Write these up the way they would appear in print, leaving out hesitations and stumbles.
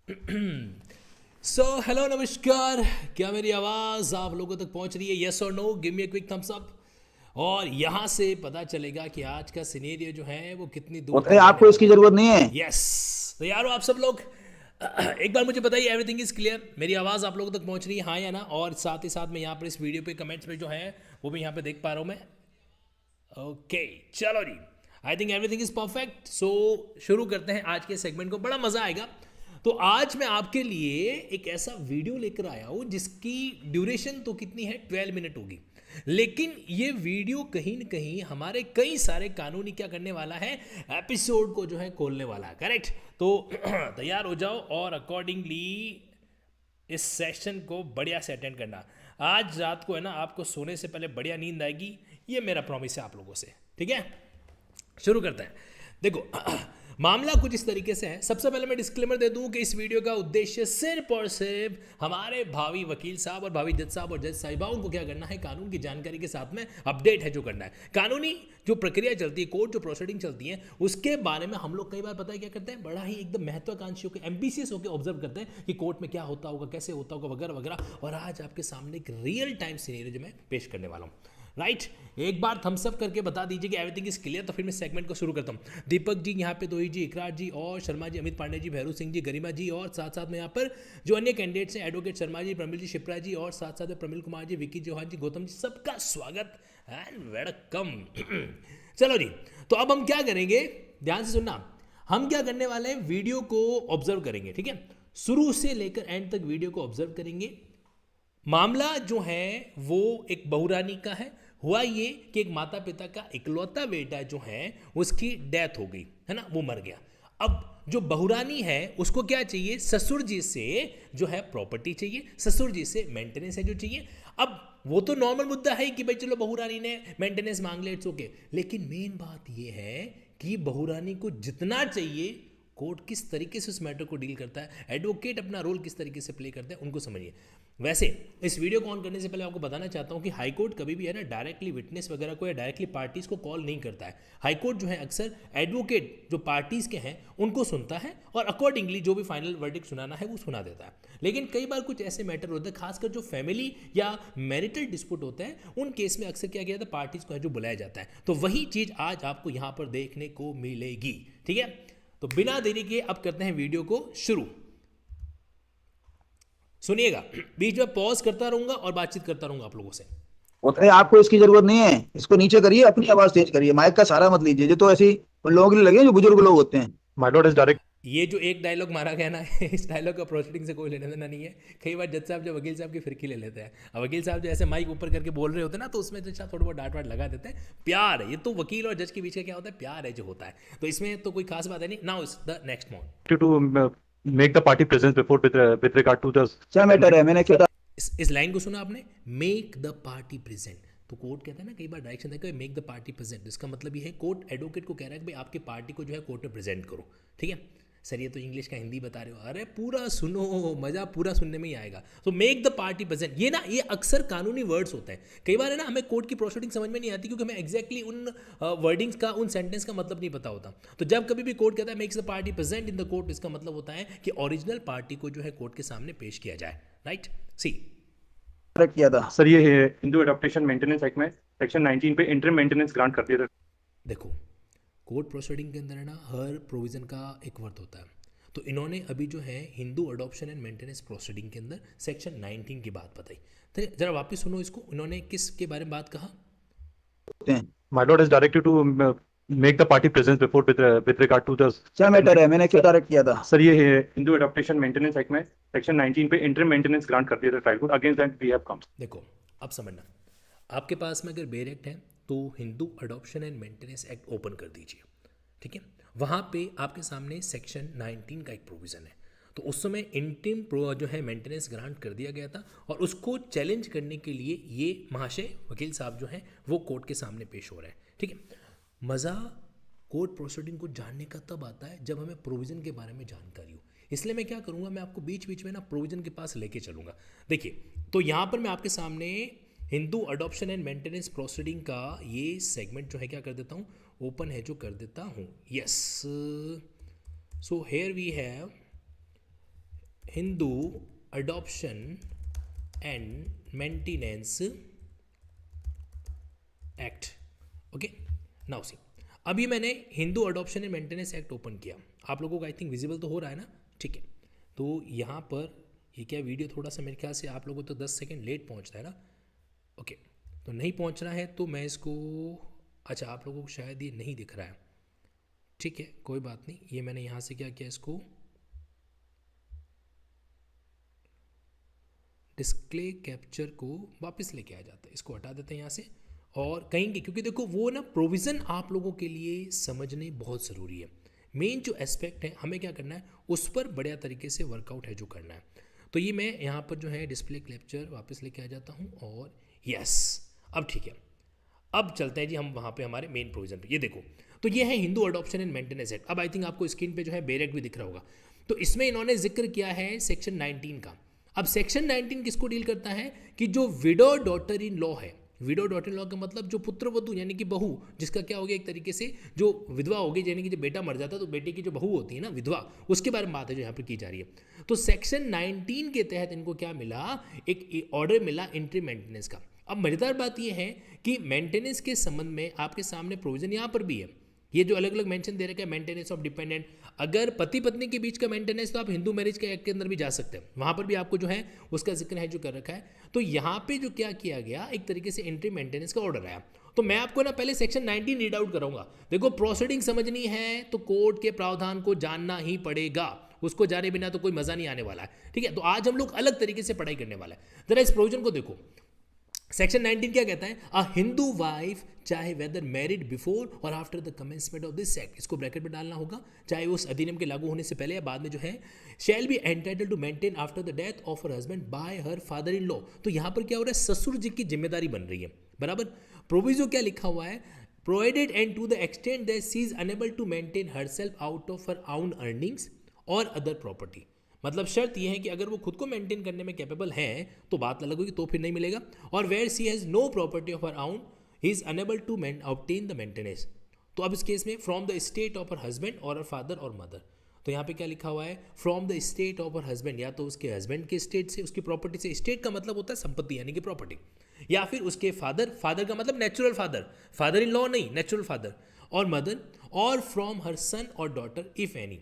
So hello नमस्कार, क्या मेरी आवाज़ आप लोगों तक पहुंच रही है? यस और no, give me a quick thumbs up. और यहाँ से पता चलेगा कि आज का सिनेरियो जो है वो कितनी दूर होता है, तक जाने आपको वाला इसकी है। जरूरत नहीं है। यस, तो यारो आप सब लोग एक बार मुझे बताइए, एवरीथिंग इज़ क्लियर? मेरी आवाज़ आप लोगों तक पहुंच रही है, हाँ या ना? और साथ ही साथ मैं यहाँ पर इस वीडियो पे कमेंट्स में जो है वो भी यहाँ पे देख पा रहा हूँ मैं। ओके, चलो जी, I think everything is perfect. So शुरू करते हैं आज के सेगमेंट को, बड़ा मज़ा आएगा। तो आज मैं आपके लिए एक ऐसा वीडियो लेकर आया हूं जिसकी ड्यूरेशन तो कितनी है, 12 मिनट होगी। लेकिन ये वीडियो कहीं न कहीं हमारे कई सारे कानूनी क्या करने वाला है, एपिसोड को जो है खोलने वाला है। करेक्ट? तो तैयार हो जाओ और अकॉर्डिंगली इस सेशन को बढ़िया से अटेंड करना। आज रात को है ना, आपको सोने से पहले बढ़िया नींद आएगी, ये मेरा प्रॉमिस है आप लोगों से। ठीक है, शुरू करते हैं। देखो मामला कुछ इस तरीके से है। सबसे पहले मैं डिस्क्लेमर दे दूं कि इस वीडियो का उद्देश्य सिर्फ और सिर्फ हमारे भावी वकील साहब और भावी जज साहब और जज साहिबाओं को क्या करना है, कानून की जानकारी के साथ में अपडेट है जो करना है। कानूनी जो प्रक्रिया चलती है, कोर्ट जो प्रोसीडिंग चलती है, उसके बारे में हम लोग कई बार पता है क्या करते हैं, बड़ा ही एकदम महत्वाकांक्षी होकर, एम्बिशियस होकर ऑब्जर्व करते हैं कि कोर्ट में क्या होता होगा, कैसे होता होगा, वगैरह वगैरह। और आज आपके सामने एक रियल टाइम सिनेरियो जो मैं पेश करने वाला हूँ। राइट, एक बार थम्स अप करके बता दीजिए कि एवरीथिंग इज क्लियर, तो फिर मैं सेगमेंट को शुरू करता हूँ। दीपक जी यहाँ पे, दोही जी, इकरार जी और शर्मा जी, अमित पांडे जी, भैरू सिंह जी, गरिमा जी, और साथ साथ में यहाँ पर जो अन्य कैंडिडेट्स हैं, एडवोकेट शर्मा जी, प्रमिल जी, शिप्रा जी, और साथ साथ में प्रमिल कुमार जी, विकी चौहान जी, गौतम जी, सबका स्वागत एंड वेलकम। चलो जी, तो अब हम क्या करेंगे, ध्यान से सुनना। हम क्या करने वाले हैं, वीडियो को ऑब्जर्व करेंगे। ठीक है, शुरू से लेकर एंड तक वीडियो को ऑब्जर्व करेंगे। मामला जो है वो एक बहुरानी का है। हुआ ये कि एक माता पिता का इकलौता बेटा जो है उसकी डेथ हो गई है ना, वो मर गया। अब जो बहुरानी है उसको क्या चाहिए, ससुर जी से जो है प्रॉपर्टी चाहिए, ससुर जी से मेंटेनेंस है जो चाहिए। अब वो तो नॉर्मल मुद्दा है कि भाई चलो बहुरानी ने मेंटेनेंस मांग ले, इट्स ओके। लेकिन मेन बात ये है कि बहुरानी को जितना चाहिए, कोर्ट किस तरीके से उस मैटर को डील करता है, एडवोकेट अपना रोल किस तरीके से प्ले करता है, उनको समझिए। वैसे इस वीडियो को ऑन करने से पहले आपको बताना चाहता हूं कि हाई कोर्ट कभी भी है ना डायरेक्टली विटनेस वगैरह को या डायरेक्टली पार्टीज को कॉल नहीं करता है। हाई कोर्ट जो है अक्सर एडवोकेट जो पार्टीज के हैं उनको सुनता है और अकॉर्डिंगली जो भी फाइनल वर्डिक्ट सुनाना है वो सुना देता है। लेकिन कई बार कुछ ऐसे मैटर होते हैं, खासकर जो फैमिली या मैरिटल डिस्प्यूट होते हैं, उन केस में अक्सर क्या किया जाता है, पार्टीज को है जो बुलाया जाता है। तो वही चीज़ आज आपको यहाँ पर देखने को मिलेगी। ठीक है, तो बिना देरी के अब करते हैं वीडियो को शुरू। सुनिएगा, बीच में पॉज करता रहूंगा और बातचीत करता रहूंगा आप लोगों से। होता है, आपको इसकी जरूरत नहीं है। इसको नीचे करिए, अपनी आवाज तेज करिए, माइक का सहारा मत लीजिए। ये तो ऐसे ही उन लोगों के लिए लगे हैं जो बुजुर्ग लोग होते हैं। My lord is direct. ये जो एक डायलॉग मारा गया ना इस डायलॉग का प्रोसीडिंग से कोई लेना देना नहीं है। कई बार जज साहब जो वकील साहब की फिरकी ले लेते हैं, अब वकील साहब जो ऐसे माइक ऊपर करके बोल रहे होते हैं ना, तो उसमें तो अच्छा थोड़ा बहुत डांट वाट लगा देते हैं। प्यार है ये तो, वकील और जज के बीच का क्या होता है, प्यार है जो होता है। तो इसमें तो कोई खास बात है नहीं। Now is the next mode to make the party presence before with regard to the क्या मैटर है, मैंने क्या। इस लाइन को सुना आपने, मेक द पार्टी प्रेजेंट। तो कोर्ट कहता है ना, कई बार डायरेक्शन देकर मेक द पार्टी प्रेजेंट, इसका मतलब ये है कोर्ट एडवोकेट को कह रहा है कि भाई आपकी पार्टी को जो है कोर्ट में प्रेजेंट करो। ठीक है सर, ये तो इंग्लिश का हिंदी बता रहे हो, अरे पूरा सुनो, मजा पूरा सुनने में ही आएगा। तो मेक द पार्टी प्रेजेंट, ये ना ये अक्सर कानूनी वर्ड्स होते हैं। कई बार है ना हमें कोर्ट की प्रोसीडिंग समझ में नहीं आती क्योंकि हमें एग्जैक्टली उन वर्डिंग्स का, उन सेंटेंस का मतलब नहीं पता होता। तो जब कभी भी कोर्ट कहता है makes the party present in the court, इसका मतलब होता है कि ओरिजिनल पार्टी को जो है कोर्ट के सामने पेश किया जाए। राइट, सी किया था सर, ये हिंदू एडॉप्टेशन मेंटेनेंस एक्ट में सेक्शन 19 पे इंटरम मेंटेनेंस ग्रांट कर दिया था। देखो, कोर्ट प्रोसीडिंग के अंदर है ना हर प्रोविज़न का एक वर्थ होता है। तो इन्होंने अभी जो है Hindu adoption and maintenance proceeding के अंदर सेक्शन 19 की बात बताई। तो जरा वापस सुनो इसको, इन्होंने किस के बारे में बात कहा। My lord is directed to make the party presence before with regard to the क्या मैटर है, मैंने क्या डायरेक्ट किया था सर, ये हिंदू एडॉप्टेशन मेंटेनेंस एक्ट में सेक्शन 19 पे इंटरम मेंटेनेंस ग्रांट कर दिया था trial court, against that we have come. देखो अब समझना, आपके पास में अगर बेर एक्ट है तो Hindu adoption and maintenance act open कर दीजिए। ठीक है, वहाँ पे आपके सामने सेक्शन 19 का एक प्रोविज़न है। तो उस समय इंटिम जो है मेंटेनेंस ग्रांट कर दिया गया था और उसको चैलेंज करने के लिए ये महाशय वकील साहब जो हैं वो कोर्ट के सामने पेश हो रहे हैं। ठीक है, मज़ा कोर्ट प्रोसीडिंग को जानने का तब आता है जब हमें प्रोविज़न के बारे में जानकारी हो। इसलिए मैं क्या करूँगा, मैं आपको बीच बीच में ना प्रोविज़न के पास लेके चलूँगा। देखिए, तो यहाँ पर मैं आपके सामने Hindu adoption and maintenance proceeding का ये सेगमेंट जो है क्या कर देता हूँ, ओपन है जो कर देता हूँ। Yes, so here we have Hindu adoption and maintenance act. Okay, now see, अभी मैंने Hindu adoption and maintenance act open किया, आप लोगों को आई थिंक विजिबल तो हो रहा है ना? ठीक है, तो यहाँ पर ये क्या वीडियो थोड़ा सा मेरे ख्याल से आप लोगों तो 10 सेकंड लेट पहुँचता है ना? ओके, तो नहीं पहुँच रहा है तो मैं इसको, अच्छा आप लोगों को शायद ये नहीं दिख रहा है, ठीक है कोई बात नहीं, ये मैंने यहाँ से क्या किया, इसको डिस्प्ले कैप्चर को वापस लेके आ जाता है, इसको हटा देते हैं यहाँ से और कहेंगे, क्योंकि देखो वो ना प्रोविज़न आप लोगों के लिए समझने बहुत ज़रूरी है। मेन जो एस्पेक्ट है हमें क्या करना है उस पर बढ़िया तरीके से वर्कआउट है जो करना है। तो ये मैं यहाँ पर जो है डिस्प्ले कैप्चर वापस लेके आ जाता हूँ और यस, अब ठीक है, अब चलते हैं जी हम वहाँ पे हमारे मेन प्रोविजन पे। ये देखो, तो ये है Hindu adoption and maintenance act. अब आई थिंक आपको स्क्रीन पे जो है बेर एक्ट भी दिख रहा होगा। तो इसमें इन्होंने जिक्र किया है सेक्शन 19 का। अब सेक्शन 19 किसको डील करता है कि जो विडो डॉटर इन लॉ है, विडो डॉटर इन लॉ का मतलब जो पुत्र वधू यानी कि बहू, जिसका क्या हो गया एक तरीके से जो विधवा हो गई, यानी कि जब बेटा मर जाता है तो बेटे की जो बहू होती है ना विधवा, उसके बारे में बात है जो यहाँ पर की जा रही है। तो सेक्शन 19 के तहत इनको क्या मिला, एक ऑर्डर मिला एंट्री मेंटेनेंस का। अब मजेदार बात यह है कि मेंटेनेंस के संबंध में आपके सामने प्रोविजन यहाँ पर भी है, ये जो अलग अलग मेंशन दे रखा है, मेंटेनेंस ऑफ डिपेंडेंट, अगर पति पत्नी के बीच का मेंटेनेंस तो आप हिंदू मैरिज के एक्ट के अंदर भी जा सकते हैं, वहां पर भी आपको जो है उसका जिक्र है जो कर रखा है। तो यहाँ पे जो क्या किया गया, एक तरीके से एंट्री मेंटेनेंस का ऑर्डर आया। तो मैं आपको ना पहले सेक्शन 19 रीड आउट कराऊंगा। देखो प्रोसीडिंग समझनी है तो कोर्ट के प्रावधान को जानना ही पड़ेगा, उसको जाने बिना तो कोई मजा नहीं आने वाला है, ठीक है। तो आज हम लोग अलग तरीके से पढ़ाई करने वाला है। जरा इस प्रोविजन को देखो, सेक्शन 19 क्या कहता है, अ हिंदू वाइफ चाहे वेदर मैरिड बिफोर और after the commencement of this act, इसको ब्रैकेट में डालना होगा, चाहे उस अधिनियम के लागू होने से पहले या बाद में जो है, shall be entitle to maintain after the death of her husband by her father in law. तो यहां पर क्या हो रहा है, ससुर जी की जिम्मेदारी बन रही है, बराबर। प्रोविजो क्या लिखा हुआ है, provided and to the extent that she is unable to maintain herself out of her own earnings और अदर प्रॉपर्टी। मतलब शर्त यह है कि अगर वो खुद को मेंटेन करने में कैपेबल है तो बात अलग होगी, तो फिर नहीं मिलेगा। और where she has no property of her own he is unable to obtain the maintenance. तो अब इस केस में from the state of her husband और हर फादर और मदर। तो यहाँ पे क्या लिखा हुआ है, from the state of her husband, या तो उसके हस्बैंड के स्टेट से, उसकी प्रॉपर्टी से। स्टेट का मतलब होता है संपत्ति यानी कि प्रॉपर्टी, या फिर उसके फादर, फादर का मतलब natural father, father in law नहीं, नेचुरल फादर, और मदर, और फ्रॉम हर सन और डॉटर इफ एनी,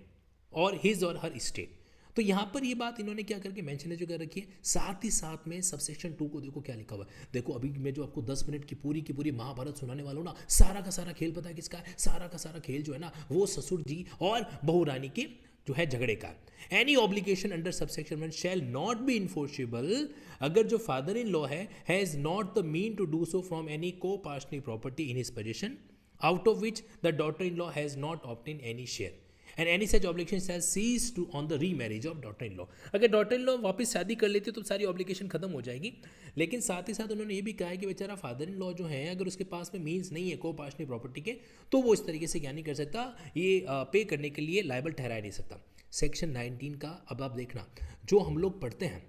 और हिज और हर स्टेट। तो यहाँ पर ये बात इन्होंने क्या करके मेंशन जो कर रखी है। साथ ही साथ में सबसेक्शन 2 को देखो क्या लिखा हुआ है। देखो अभी मैं जो आपको 10 मिनट की पूरी महाभारत सुनाने वाला हूँ ना, सारा का सारा खेल पता है किसका है, सारा का सारा खेल जो है ना वो ससुर जी और बहू रानी के जो है झगड़े का। Any obligation under subsection 1 shall not be enforceable अगर जो father in law has not the mean to do so from any coparcenary property in his position out of which the daughter in law has not obtain any share and any such obligation shall cease to on the remarriage of daughter in law. अगर daughter in law वापस शादी कर लेती है तो सारी obligation खत्म हो जाएगी। लेकिन साथ ही साथ उन्होंने ये भी कहा है कि बेचारा फादर इन लॉ जो है अगर उसके पास में मीन्स नहीं है को पार्शनल प्रॉपर्टी के, तो वो इस तरीके से क्या नहीं कर सकता, ये पे करने के लिए लायबल ठहरा नहीं सकता। सेक्शन 19 का अब आप देखना, जो हम लोग पढ़ते हैं,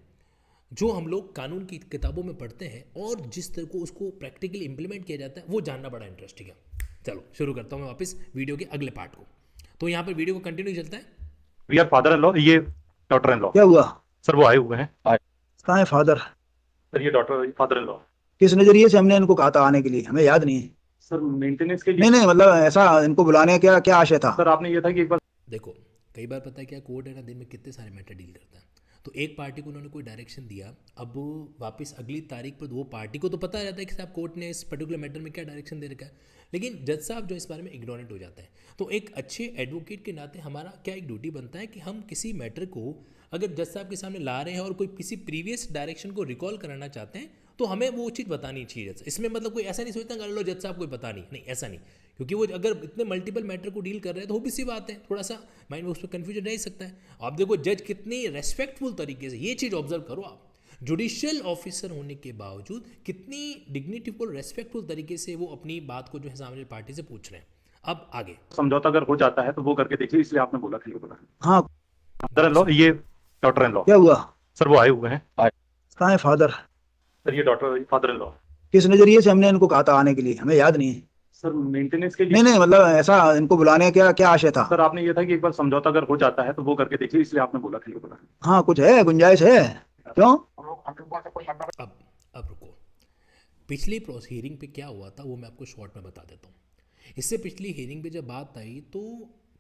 जो हम लोग कानून की किताबों में पढ़ते हैं और जिस तरह को उसको प्रैक्टिकली इंप्लीमेंट किया जाता है वो जानना बड़ा इंटरेस्टिंग है। चलो शुरू करता हूँ मैं वापस वीडियो के अगले पार्ट को। तो यहाँ पर वीडियो को कंटिन्यू चलता है। We are father in law, ये डॉटर इन लॉ। क्या हुआ? सर वो आए हुए हैं। कहाँ है फादर? सर ये डॉटर फादर इन लॉ। किस नजरिए से हमने इनको कहा था आने के लिए? हमें याद नहीं है। सर मेंटेनेंस के लिए। नहीं नहीं, मतलब ऐसा इनको बुलाने का क्या आशय था? सर आपने ये था कि एक बार देखो कई बार पता है क्या, कोर्ट है ना दिन में कितने सारे मैटर डील करता है। तो एक पार्टी को उन्होंने कोई डायरेक्शन दिया, अब वापस अगली तारीख पर वो पार्टी को तो पता रहता है कि साहब कोर्ट ने इस पर्टिकुलर मैटर में क्या डायरेक्शन दे रखा है, लेकिन जज साहब जो इस बारे में इग्नोरेंट हो जाता है। तो एक अच्छे एडवोकेट के नाते हमारा क्या एक ड्यूटी बनता है कि हम किसी मैटर को अगर जज साहब के सामने ला रहे हैं और कोई किसी प्रीवियस डायरेक्शन को रिकॉल कराना चाहते हैं तो हमें वो चीज़ बतानी चाहिए। इसमें मतलब कोई ऐसा नहीं सोचता कर लो जज साहब कोई पता नहीं, ऐसा नहीं, क्योंकि वो अगर इतने मल्टीपल मैटर को डील कर रहे हैं तो वो भी सी बात है, थोड़ा सा माइंड में उस पर कन्फ्यूजन रह सकता है। आप देखो जज कितनी रेस्पेक्टफुल तरीके से, ये चीज़ ऑब्जर्व करो आप, जुडिशियल ऑफिसर होने के बावजूद कितनी डिग्निटीफुल रेस्पेक्टफुल तरीके से वो अपनी बात को जो है सामने पार्टी से पूछ रहे हैं। अब आगे समझौता अगर हो जाता है तो वो करके देखिए, इसलिए आपने बोला कि बोला हाँ। फादर इन लॉ, ये डॉटर इन लॉ। क्या हुआ? सर वो आए हुए हैं। कहाँ है फादर? सर ये डॉटर फादर इन लॉ। किस नजरिए से हमने इनको कहा था आने के लिए? हमें याद नहीं है। सर मेंटेनेंस के लिए नहीं नहीं, मतलब ऐसा इनको बुलाने का क्या आशय था? सर आपने ये था कि एक बार समझौता अगर हो जाता है तो वो करके देखिए, इसलिए आपने बोला कि बोला। हाँ, कुछ है, गुंजाइश है। क्यों? अब रुको, पिछली हियरिंग पे क्या हुआ था वो मैं आपको शॉर्ट में बता देता हूँ। इससे पिछली हियरिंग पे जब बात आई तो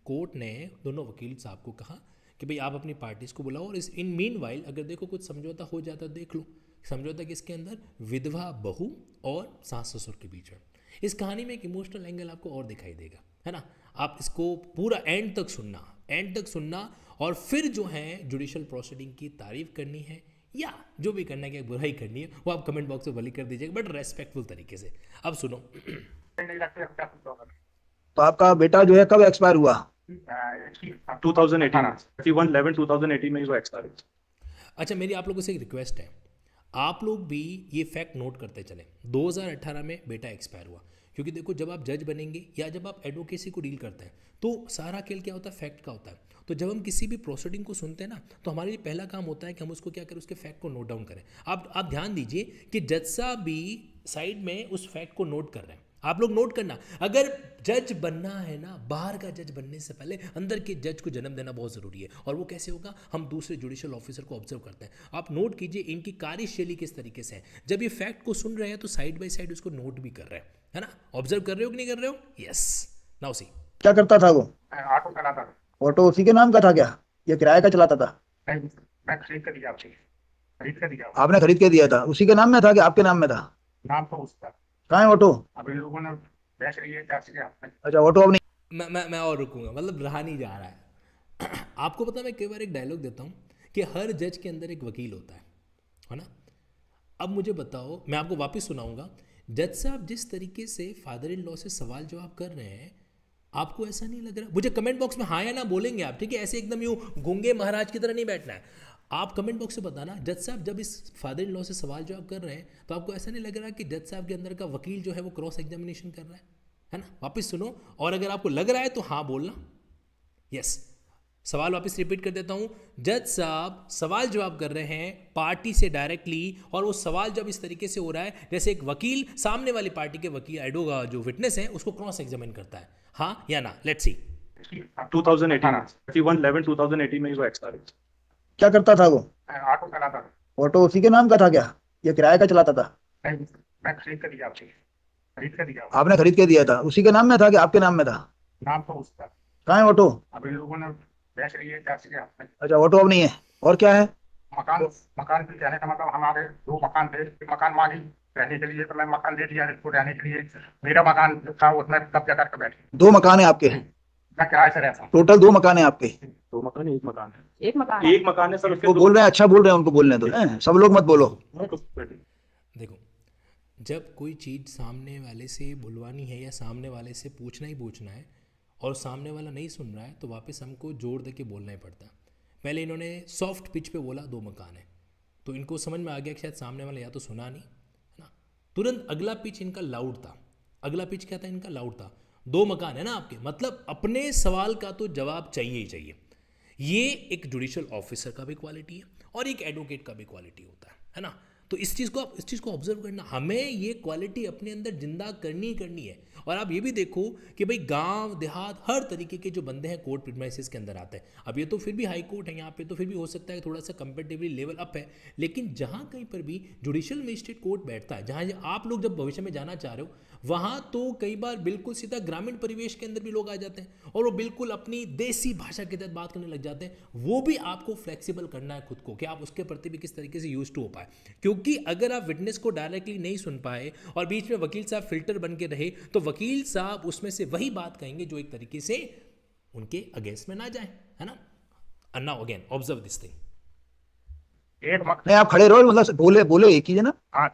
कोर्ट ने दोनों वकील साहब को कहा कि भाई आप अपनी पार्टीज को बुलाओ और इस इन मीन वाइल अगर देखो कुछ समझौता हो जाता है देख लो। समझौता किसके अंदर? विधवा बहू और सास ससुर के बीच में। इस कहानी में एक इमोशनल एंगल आपको और दिखाई देगा, है ना। आप इसको पूरा एंड तक सुनना और फिर जो है जुडिशल प्रोसीडिंग की तारीफ करनी है या जो भी करना है कि बुराई करनी है वो आप कमेंट बॉक्स में भले कर दीजिएगा, बट रेस्पेक्टफुल तरीके से। अब सुनो। तो आपका बेटा जो है कब एक्सपायर हुआ? 2018 31/11/2018 में ही वो एक्सपायर हुआ। अच्छा, मेरी आप लोगों से एक रिक्वेस्ट है, आप लोग भी ये फैक्ट नोट करते चलें। 2018 में बेटा एक्सपायर हुआ, क्योंकि देखो जब आप जज बनेंगे या जब आप एडवोकेसी को डील करते हैं तो सारा खेल क्या होता है? फैक्ट का होता है। तो जब हम किसी भी प्रोसीडिंग को सुनते हैं ना तो हमारे लिए पहला काम होता है कि हम उसको क्या करें, उसके फैक्ट को नोट डाउन करें। आप ध्यान दीजिए कि जज साहब भी साइड में उस फैक्ट को नोट कर रहे हैं। आप लोग नोट करना, अगर जज बनना है ना, बाहर का जज बनने से पहले अंदर के जज को जन्म देना बहुत ज़रूरी है। और वो कैसे होगा? हम दूसरे जुडिशियल ऑफिसर को ऑब्जर्व करते हैं। आप नोट कीजिए इनकी कार्यशैली किस तरीके से है। जब ये फैक्ट को सुन रहे हैं तो साइड बाय साइड उसको नोट भी कर रहे हैं, है ना। ऑब्जर्व कर रहे हो कि नहीं कर रहे हो? Yes, now see. क्या करता था वो? ऑटो चलाता था। ऑटो उसी के नाम का था क्या? ये किराए का चलाता था? नहीं, मैं खरीद कर दिया आपसे, खरीद कर दिया। आपने खरीद के दिया था? उसी के नाम में था कि आपके नाम में था? नाम तो उसका। कहाँ है ऑटो? अब इन लोगों ने बेच रही है टैक्सी के हाथ में। अच्छा, ऑटो अब नहीं। मैं और रुकूंगा, मतलब रहा नहीं जा रहा है। आपको पता है मैं कई बार एक डायलॉग देता हूँ कि हर जज के अंदर एक वकील होता है ना। अब मुझे बताओ, मैं आपको वापस सुनाऊंगा। जज साहब जिस तरीके से फादर इन लॉ से सवाल जवाब कर रहे हैं, आपको ऐसा नहीं लग रहा? मुझे कमेंट बॉक्स में हाँ या ना बोलेंगे आप, ठीक है। ऐसे एकदम यूं गूंगे महाराज की तरह नहीं बैठना है। आप कमेंट बॉक्स से बताना, जज साहब जब इस फादर इन लॉ से सवाल जवाब कर रहे हैं तो आपको ऐसा नहीं लग रहा कि जज साहब के अंदर का वकील जो है वो क्रॉस एग्जामिनेशन कर रहा है ना। वापस सुनो, और अगर आपको लग रहा है तो हाँ बोलना। यस, सवाल वापस रिपीट कर देता हूं। जज साहब सवाल जवाब कर रहे हैं पार्टी से डायरेक्टली, और वो सवाल जब इस तरीके से हो रहा है जैसे एक वकील सामने वाली पार्टी के वकील एडो जो विटनेस है उसको क्रॉस एग्जामिन करता है। हाँ या ना? Let's see. 2018 31/11/2018 में ही वो एक्सपायर हुआ। क्या करता था वो? ऑटो चलाता था। ऑटो उसी के नाम का था क्या? ये किराए का चलाता था? नहीं, मैं खरीद कर दिया आपसे, खरीद कर दिया। आपने खरीद के दिया था? उसी के नाम में था कि आपके नाम में था? नाम तो उसका। कहाँ है ऑटो? अब इन लोगों ने बेच रही है टैक्सी के हाथ में। अच्छा, ऑटो अब नहीं है। और क्या है? मकान, मकान भी कहने का मतलब हमारे 2 मकान थे। एक मकान मांगी रहने के लिए तो मैं मकान दे दिया इसको रहने के लिए। मेरा मकान था उसमें कब्जा करके बैठी। 2 मकान है आपके? मैं किराए से रहता हूँ। टोटल 2 मकान है आपके? 2 मकान है, एक मकान है। एक मकान है सर, उसके वो बोल रहे हैं, अच्छा बोल रहे हैं, उनको बोलने दो। सब लोग मत बोलो। देखो, जब कोई चीज़ सामने वाले से बुलवानी है या सामने वाले से पूछना ही पूछना है और सामने वाला नहीं सुन रहा है तो वापस हमको जोर दे के बोलना ही पड़ता है। पहले इन्होंने सॉफ्ट पिच पे बोला 2 मकान है, तो इनको समझ में आ गया कि शायद सामने वाला या तो सुना नहीं, है ना। तुरंत अगला पिच इनका लाउड था। अगला पिच क्या था इनका? लाउड था। 2 मकान है ना आपके, मतलब अपने सवाल का तो जवाब चाहिए ही चाहिए। ये एक जुडिशियल ऑफिसर का भी क्वालिटी है और एक एडवोकेट का भी क्वालिटी होता है ना। तो इस चीज़ को ऑब्जर्व करना, हमें ये क्वालिटी अपने अंदर जिंदा करनी ही करनी है। और आप ये भी देखो कि भाई गांव देहात हर तरीके के जो बंदे हैं कोर्ट प्रिमाइसेस के अंदर आते हैं। अब ये तो फिर भी हाई कोर्ट है, यहाँ पे तो फिर भी हो सकता है थोड़ा सा कंपेरेटिवली लेवल अप है, लेकिन जहाँ कहीं पर भी जुडिशियल मजिस्ट्रेट कोर्ट बैठता है, जहाँ आप लोग जब भविष्य में जाना चाह रहे हो, वहाँ तो कई बार बिल्कुल सीधा ग्रामीण परिवेश के अंदर भी लोग आ जाते हैं और वो बिल्कुल अपनी देसी भाषा के तहत बात करने लग जाते हैं। वो भी आपको फ्लेक्सिबल करना है खुद को कि आप उसके प्रति भी किस तरीके से यूज टू हो पाए, क्योंकि अगर आप विटनेस को डायरेक्टली नहीं सुन पाए और बीच में वकील साहब फिल्टर बन के रहे तो वकील साहब उसमें से वही बात कहेंगे जो एक तरीके से उनके अगेंस्ट में ना जाए, है ना। And now again observe this thing. एक मकान नहीं, आप खड़े रहो, मतलब बोले बोले एक ही है ना।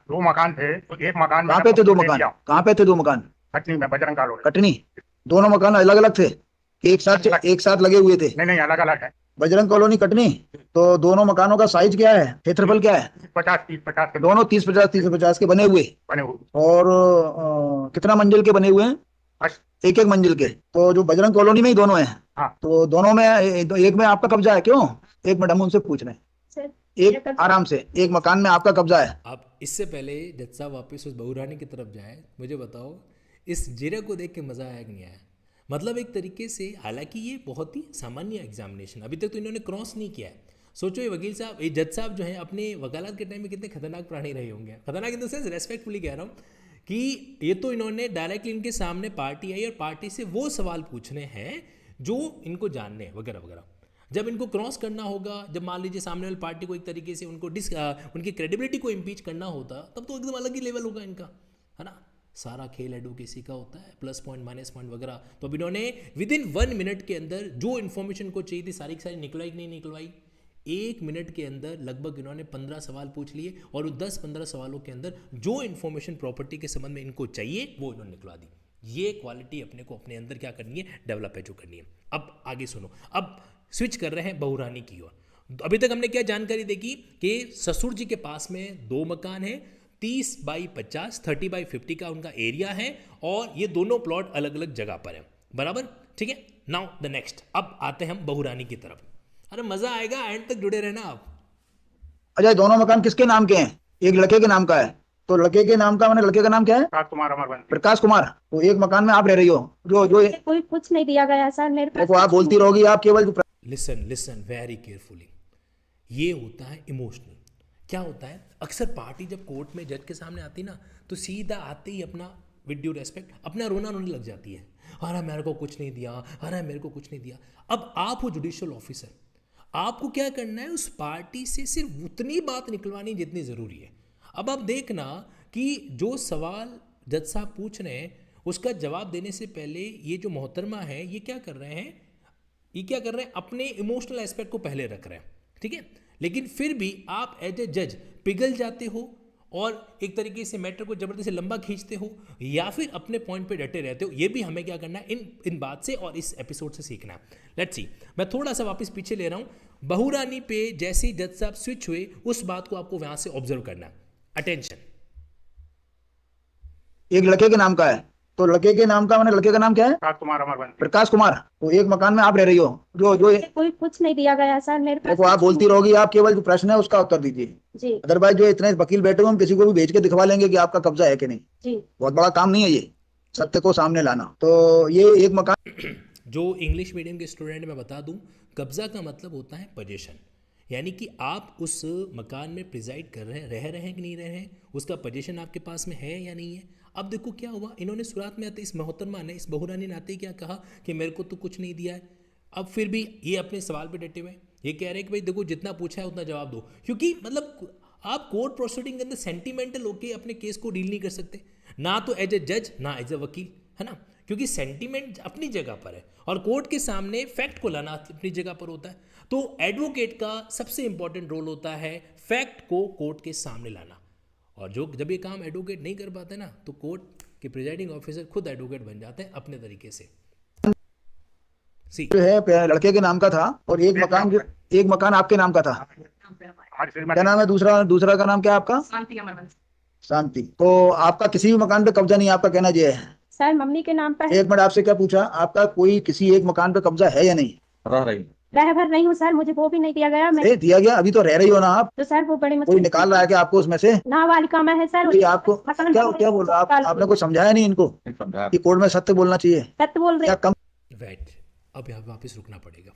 2 मकान थे तो एक मकान कहाँ पे थे 2 मकान? कहाँ पे थे 2 मकान? कटनी में बजरंग कॉलोनी। कटनी? दोनों मकान अलग अलग थे कि एक साथ लगे हुए थे? नहीं, अलग अलग है। बजरंग कॉलोनी कटनी। तो दोनों मकानों का साइज क्या है, क्षेत्रफल क्या है? 50-30 के दोनों 30-50 के बने हुए। बने हुए। और कितना मंजिल के बने हुए हैं? बस। एक मंजिल के। तो जो बजरंग कॉलोनी में ही दोनों हैं। हाँ। तो दोनों में एक में आपका कब्जा है क्यों? एक मिनट, हम उनसे पूछ रहे हैं। एक आराम से, एक मकान में आपका कब्जा है। अब इससे पहले जज साहब वापस उस बहुरानी की तरफ जाए, मुझे बताओ इस जिरे को देख के मज़ा आया कि नहीं आया? मतलब एक तरीके से, हालांकि ये बहुत ही सामान्य एग्जामिनेशन, अभी तक तो इन्होंने क्रॉस नहीं किया है। सोचो ये वकील साहब, ये जज साहब जो हैं अपने वकालत के टाइम में कितने खतरनाक प्राणी रहे होंगे। खतरनाक इन द सेंस रेस्पेक्टफुली कह रहा हूँ कि ये तो इन्होंने डायरेक्टली इनके सामने पार्टी आई और पार्टी से वो सवाल पूछने हैं जो इनको जानने हैं वगैरह वगैरह। जब इनको क्रॉस करना होगा, जब मान लीजिए सामने वाली पार्टी को एक तरीके से उनको उनकी क्रेडिबिलिटी को इम्पीच करना होता, तब तो एकदम अलग ही लेवल होगा इनका, है ना। सारा खेल एडवोकेसी का होता है, प्लस पॉइंट माइनस पॉइंट वगैरह। तो अब इन्होंने विद इन 1 मिनट के अंदर जो इन्फॉर्मेशन को चाहिए थी सारी की सारी निकलवाई कि नहीं निकलवाई? 1 मिनट के अंदर लगभग इन्होंने 15 सवाल पूछ लिए और उन 10-15 सवालों के अंदर जो इन्फॉर्मेशन प्रॉपर्टी के संबंध में इनको चाहिए वो इन्होंने निकलवा दी। ये क्वालिटी अपने को अपने अंदर क्या करनी है, डेवलप है जो करनी है। अब आगे सुनो, अब स्विच कर रहे हैं बहुरानी की ओर। अभी तक हमने क्या जानकारी देखी कि ससुर जी के पास में 2 मकान हैं, 30 बाई 50, 30 बाई 50 का उनका एरिया है और ये दोनों प्लॉट अलग अलग जगह पर हैं, बराबर, ठीक है। नाउ द नेक्स्ट, अब आते हैं हम बहुरानी की तरफ। अरे मजा आएगा, एंड तक जुड़े रहना आप। अच्छा, दोनों मकान किसके नाम के हैं? एक लड़के के नाम का है, तो लड़के के नाम का, मैंने लड़के का नाम क्या है? प्रकाश कुमार अमरवंशी। प्रकाश कुमार। तो एक मकान में आप रह रही हो, जो जो कोई कुछ नहीं दिया गया सर मेरे पास। देखो, आप बोलती रहोगी, आप केवल लिसन वेरी केयरफुली। ये होता है इमोशनल। क्या होता है, अक्सर पार्टी जब कोर्ट में जज के सामने आती ना, तो सीधा आते ही अपना विद ड्यू रेस्पेक्ट अपना रोना रोने लग जाती है। अरे मेरे को कुछ नहीं दिया, अरे मेरे को कुछ नहीं दिया। अब आप हो जुडिशियल ऑफिसर, आपको क्या करना है, उस पार्टी से सिर्फ उतनी बात निकलवानी जितनी ज़रूरी है। अब आप देखना कि जो सवाल जज साहब पूछ रहे हैं उसका जवाब देने से पहले ये जो मोहतरमा है ये क्या कर रहे हैं, अपने इमोशनल एस्पेक्ट को पहले रख रहे हैं, ठीक है। लेकिन फिर भी आप एज ए जज पिघल जाते हो और एक तरीके से मैटर को जबरदस्ती लंबा खींचते हो या फिर अपने पॉइंट पे डटे रहते हो। ये भी हमें क्या करना है, इन बात से और इस एपिसोड से सीखना है। लेट्स सी, मैं थोड़ा सा वापस पीछे ले रहा हूं। बहुरानी पे जैसे ही जज साहब स्विच हुए, उस बात को आपको वहां से ऑब्जर्व करना है। अटेंशन। एक लड़के के नाम का है, तो लड़के के नाम का, मैंने लड़के का नाम क्या है? प्रकाश कुमार अमरवंशी। प्रकाश कुमार। तो एक मकान में आप रह रही हो, जो जो कोई कुछ नहीं दिया गया सर मेरे पास। देखो, आप बोलती रहोगी, आप केवल जो प्रश्न है उसका उत्तर दीजिए जी अदरवाइज जो इतने वकील बैठे हुए, हम किसी को भी भेज के दिखवा लेंगे कि आपका कब्जा है कि नहीं। जी, बहुत बड़ा काम नहीं है ये, सत्य को सामने लाना। तो ये एक मकान जो इंग्लिश मीडियम के स्टूडेंट मैं बता दूं, कब्जा का मतलब होता है पोजीशन, यानी कि आप उस मकान में प्रिजाइड कर रहे हैं, रह रहे हैं कि नहीं रह रहे हैं, उसका पोजीशन आपके पास में है या नहीं है। अब देखो क्या हुआ, इन्होंने शुरुआत में आते इस मोहतरमा ने, इस बहुरानी ने आते ही क्या कहा कि मेरे को तो कुछ नहीं दिया है। अब फिर भी ये अपने सवाल पे डटे हुए, ये कह रहे हैं कि भाई देखो जितना पूछा है उतना जवाब दो, क्योंकि मतलब आप कोर्ट प्रोसीडिंग के अंदर सेंटिमेंटल होकर अपने केस को डील नहीं कर सकते, ना तो एज ए जज ना एज ए वकील, है ना। क्योंकि सेंटिमेंट अपनी जगह पर है और कोर्ट के सामने फैक्ट को लाना अपनी जगह पर होता है। तो एडवोकेट का सबसे इंपॉर्टेंट रोल होता है फैक्ट को कोर्ट के सामने लाना, और जब ये काम एडवोकेट नहीं कर पाते ना, तो कोर्ट के प्रिजाइडिंग ऑफिसर खुद एडवोकेट बन जाते हैं अपने तरीके से। जो है लड़के के नाम का था और एक मकान आपके नाम का था। हमारी क्या श्रीमती नाम है दूसरा का नाम क्या है आपका? शांति अमरवंशी। शांति। तो आपका किसी भी मकान पे कब्जा नहीं है, आपका कहना ये है? सर मम्मी के नाम पर है। एक मिनट, आपसे क्या पूछा, आपका कोई किसी एक मकान पे कब्जा है या नहीं? रह भर नहीं हूँ सर, मुझे वो भी नहीं दिया गया। मैं दिया गया, अभी तो रह रही हो ना आप। तो सर वो बड़ी कोई मुश्किल निकाल रहा है कि आपको उसमें से? नाबालिका में है सर। कोई आपको क्या बोल रहा है? आपने कुछ समझाया नहीं इनको कि कोर्ट में सत्य बोलना चाहिए? सत्य बोल रहे क्या कम? वेट, अब यहाँ वापस रुकना पड़ेगा।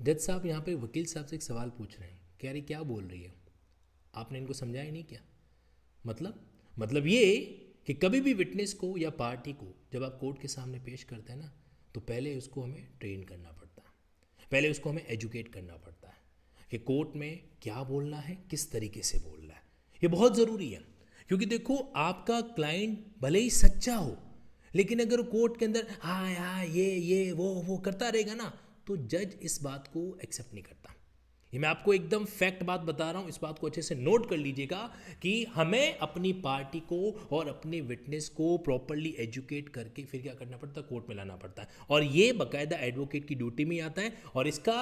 जज साहब यहाँ पे वकील साहब से एक सवाल पूछ रहे हैं, कह रही क्या बोल रही है, आपने इनको समझाया नहीं क्या? मतलब ये कि कभी भी विटनेस को या पार्टी को जब आप कोर्ट के सामने पेश करते हैं ना, तो पहले उसको हमें ट्रेन करना पड़ता है, पहले उसको हमें एजुकेट करना पड़ता है कि कोर्ट में क्या बोलना है, किस तरीके से बोलना है। ये बहुत ज़रूरी है, क्योंकि देखो आपका क्लाइंट भले ही सच्चा हो, लेकिन अगर कोर्ट के अंदर हाँ ये वो करता रहेगा ना, तो जज इस बात को एक्सेप्ट नहीं करता। ये मैं आपको एकदम फैक्ट बात बता रहा हूँ, इस बात को अच्छे से नोट कर लीजिएगा कि हमें अपनी पार्टी को और अपने विटनेस को प्रॉपरली एजुकेट करके फिर क्या करना पड़ता है, कोर्ट में लाना पड़ता है। और ये बाकायदा एडवोकेट की ड्यूटी में आता है। और इसका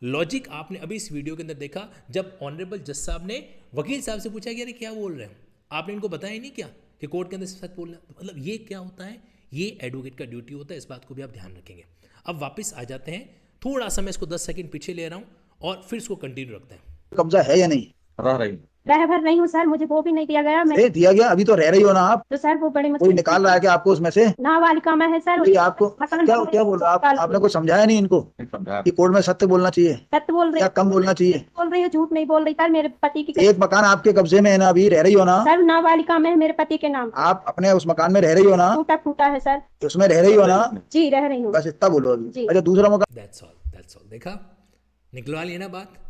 लॉजिक आपने अभी इस वीडियो के अंदर देखा, जब ऑनरेबल जज साहब ने वकील साहब से पूछा कि अरे क्या बोल रहे हैं, आपने इनको बताया ही नहीं क्या कि कोर्ट के अंदर सच बोलना। मतलब ये क्या होता है, ये एडवोकेट का ड्यूटी होता है, इस बात को भी आप ध्यान रखेंगे। अब वापस आ जाते हैं, थोड़ा सा मैं इसको 10 सेकंड पीछे ले रहा हूँ और फिर इसको कंटिन्यू रखते हैं। कब्जा है या नहीं? रह रही रह भर नहीं हूँ सर, मुझे वो भी नहीं दिया गया। मैं दिया गया, अभी तो रह रही हो ना आप। तो सर वो बड़ी कोई मुश्किल निकाल रहा है कि आपको उसमें से? नाबालिका में है सर। कोई आपको क्या क्या बोल रहा है? आपने कुछ समझाया नहीं इनको कि कोर्ट में सत्य बोलना चाहिए सत्य बोल रही या कम बोलना चाहिए? बोल रही हूँ, झूठ नहीं बोल रही सर। मेरे पति की एक मकान आपके कब्जे में है ना, अभी रह रही हो ना सर, नाबालिका में है मेरे पति के नाम। आप? अपने उस मकान में रह रही हो ना? टूटा फूटा है सर। उसमें रह रही हो ना? जी रह रही हूँ। बस इतना बोलो अभी। जी। अच्छा, दूसरा मकान दैट्स ऑल। देखा, निकलवा लिया ना बात।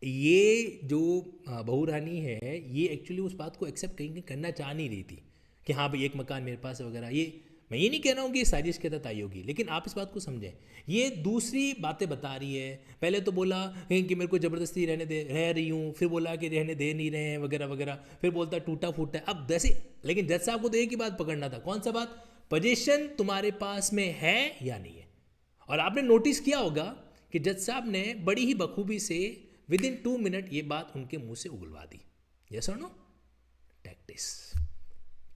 ये जो बहू रानी है, ये एक्चुअली उस बात को एक्सेप्ट कहीं करना चाह नहीं रही थी कि हाँ भाई एक मकान मेरे पास है वगैरह। ये मैं ये नहीं कह रहा हूँ कि साजिश के तहत आई होगी, लेकिन आप इस बात को समझें। ये दूसरी बातें बता रही है। पहले तो बोला कि मेरे को ज़बरदस्ती रहने दे, रह रही हूँ, फिर बोला कि रहने दे नहीं रहे हैं वगैरह वगैरह, फिर बोलता टूटा फूटा है। अब जैसे, लेकिन जज साहब को तो एक ही बात पकड़ना था। कौन सा बात? पोजीशन तुम्हारे पास में है या नहीं है। और आपने नोटिस किया होगा कि जज साहब ने बड़ी ही बखूबी से विद इन 2 मिनट ये बात उनके मुंह से उगलवा दी। यस और नो? टैक्टिस,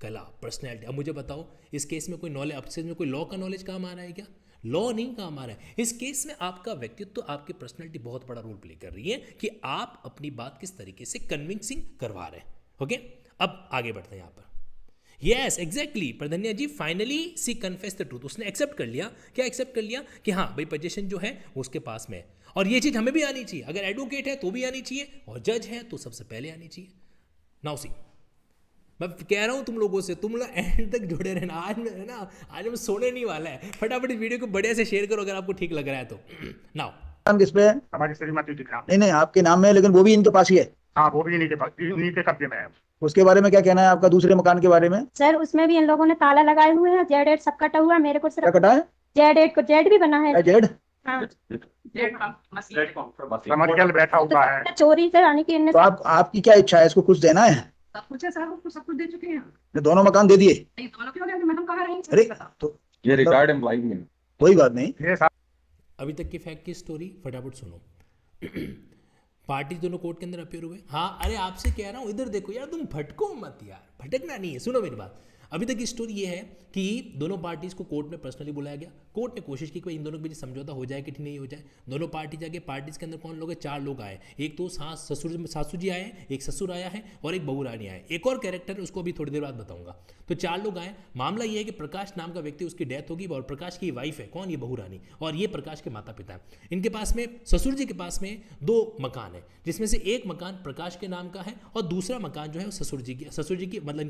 कला, पर्सनैलिटी। अब मुझे बताओ, इस केस में कोई नॉलेज, अपसेज में कोई लॉ का नॉलेज काम आ रहा है क्या? लॉ नहीं काम आ रहा है इस केस में। आपका व्यक्तित्व तो, आपकी पर्सनैलिटी बहुत बड़ा रोल प्ले कर रही है कि आप अपनी बात किस तरीके से कन्विंसिंग करवा रहे हैं। ओके, अब आगे बढ़ते हैं यहाँ पर। Yes exactly, Pradhanya ji, finally she confess the truth. उसने एक्सेप्ट कर लिया। क्या एक्सेप्ट कर लिया? कि हाँ भाई पोजीशन जो है वो उसके पास में है। और ये चीज़ हमें भी आनी चाहिए। अगर एडवोकेट है तो भी आनी चाहिए, और जज है तो सबसे पहले आनी चाहिए। नाउ सी, मैं कह रहा हूँ तुम लोगों से, तुम लोग एंड तक जुड़े रहना। आज में है ना, आज हम सोने नहीं वाला है। फटाफट इस वीडियो को बढ़िया से शेयर करो अगर आपको ठीक लग रहा है तो। नाउ किस पे है? हमारी श्रीमती जी का नाम। नहीं नहीं, आपके नाम में है, लेकिन वो भी इनके पास ही है। हाँ, वो भी इन्हीं के पास, इन्हीं के कब्जे में है। उसके बारे में क्या कहना है आपका, दूसरे मकान के बारे में? सर उसमें भी इन लोगों ने ताला लगाए हुए हैं, जेड एड सब कटा हुआ है। मेरे को क्या सिर्फ कटा है? जेड एड को जेड भी बना है। जेड हाँ। कमर्शियल बैठा हुआ है। तो चोरी से यानी कि इनने तो आपकी क्या इच्छा है? इसको कुछ देना है? सब कुछ है सर, उसको सब कुछ दे चुके हैं। ये दोनों मकान दे दिए? नहीं, दोनों क्यों गए? मैडम कहाँ रही? अरे तो ये रिकॉर्ड एम्प्लॉय में कोई बात नहीं। ये साहब अभी तक की फैक्ट की स्टोरी फटाफट सुनो। पार्टी दोनों कोर्ट के अंदर अपेयर हुए। हाँ, अरे आपसे कह रहा हूँ इधर देखो यार, तुम भटको मत यार, भटकना नहीं है। सुनो मेरी बात। अभी तक की स्टोरी ये है कि दोनों पार्टीज को कोर्ट में पर्सनली बुलाया गया। कोर्ट ने कोशिश की कि इन दोनों के बीच समझौता हो जाए कि नहीं हो जाए। दोनों पार्टी जाके, पार्टीज के अंदर कौन लोग हैं? 4 लोग आए। एक तो सासू जी आए, एक ससुर आया है और एक बहू रानी आए। एक और कैरेक्टर है, उसको अभी थोड़ी देर बाद बताऊंगा। तो 4 लोग आए। मामला ये है कि प्रकाश नाम का व्यक्ति, उसकी डेथ होगी और प्रकाश की वाइफ है। कौन? ये बहू रानी। और ये प्रकाश के माता पिता हैं। इनके पास में, ससुर जी के पास में 2 मकान है, जिसमें से एक मकान प्रकाश के नाम का है और दूसरा मकान जो है वो ससुर जी की मतलब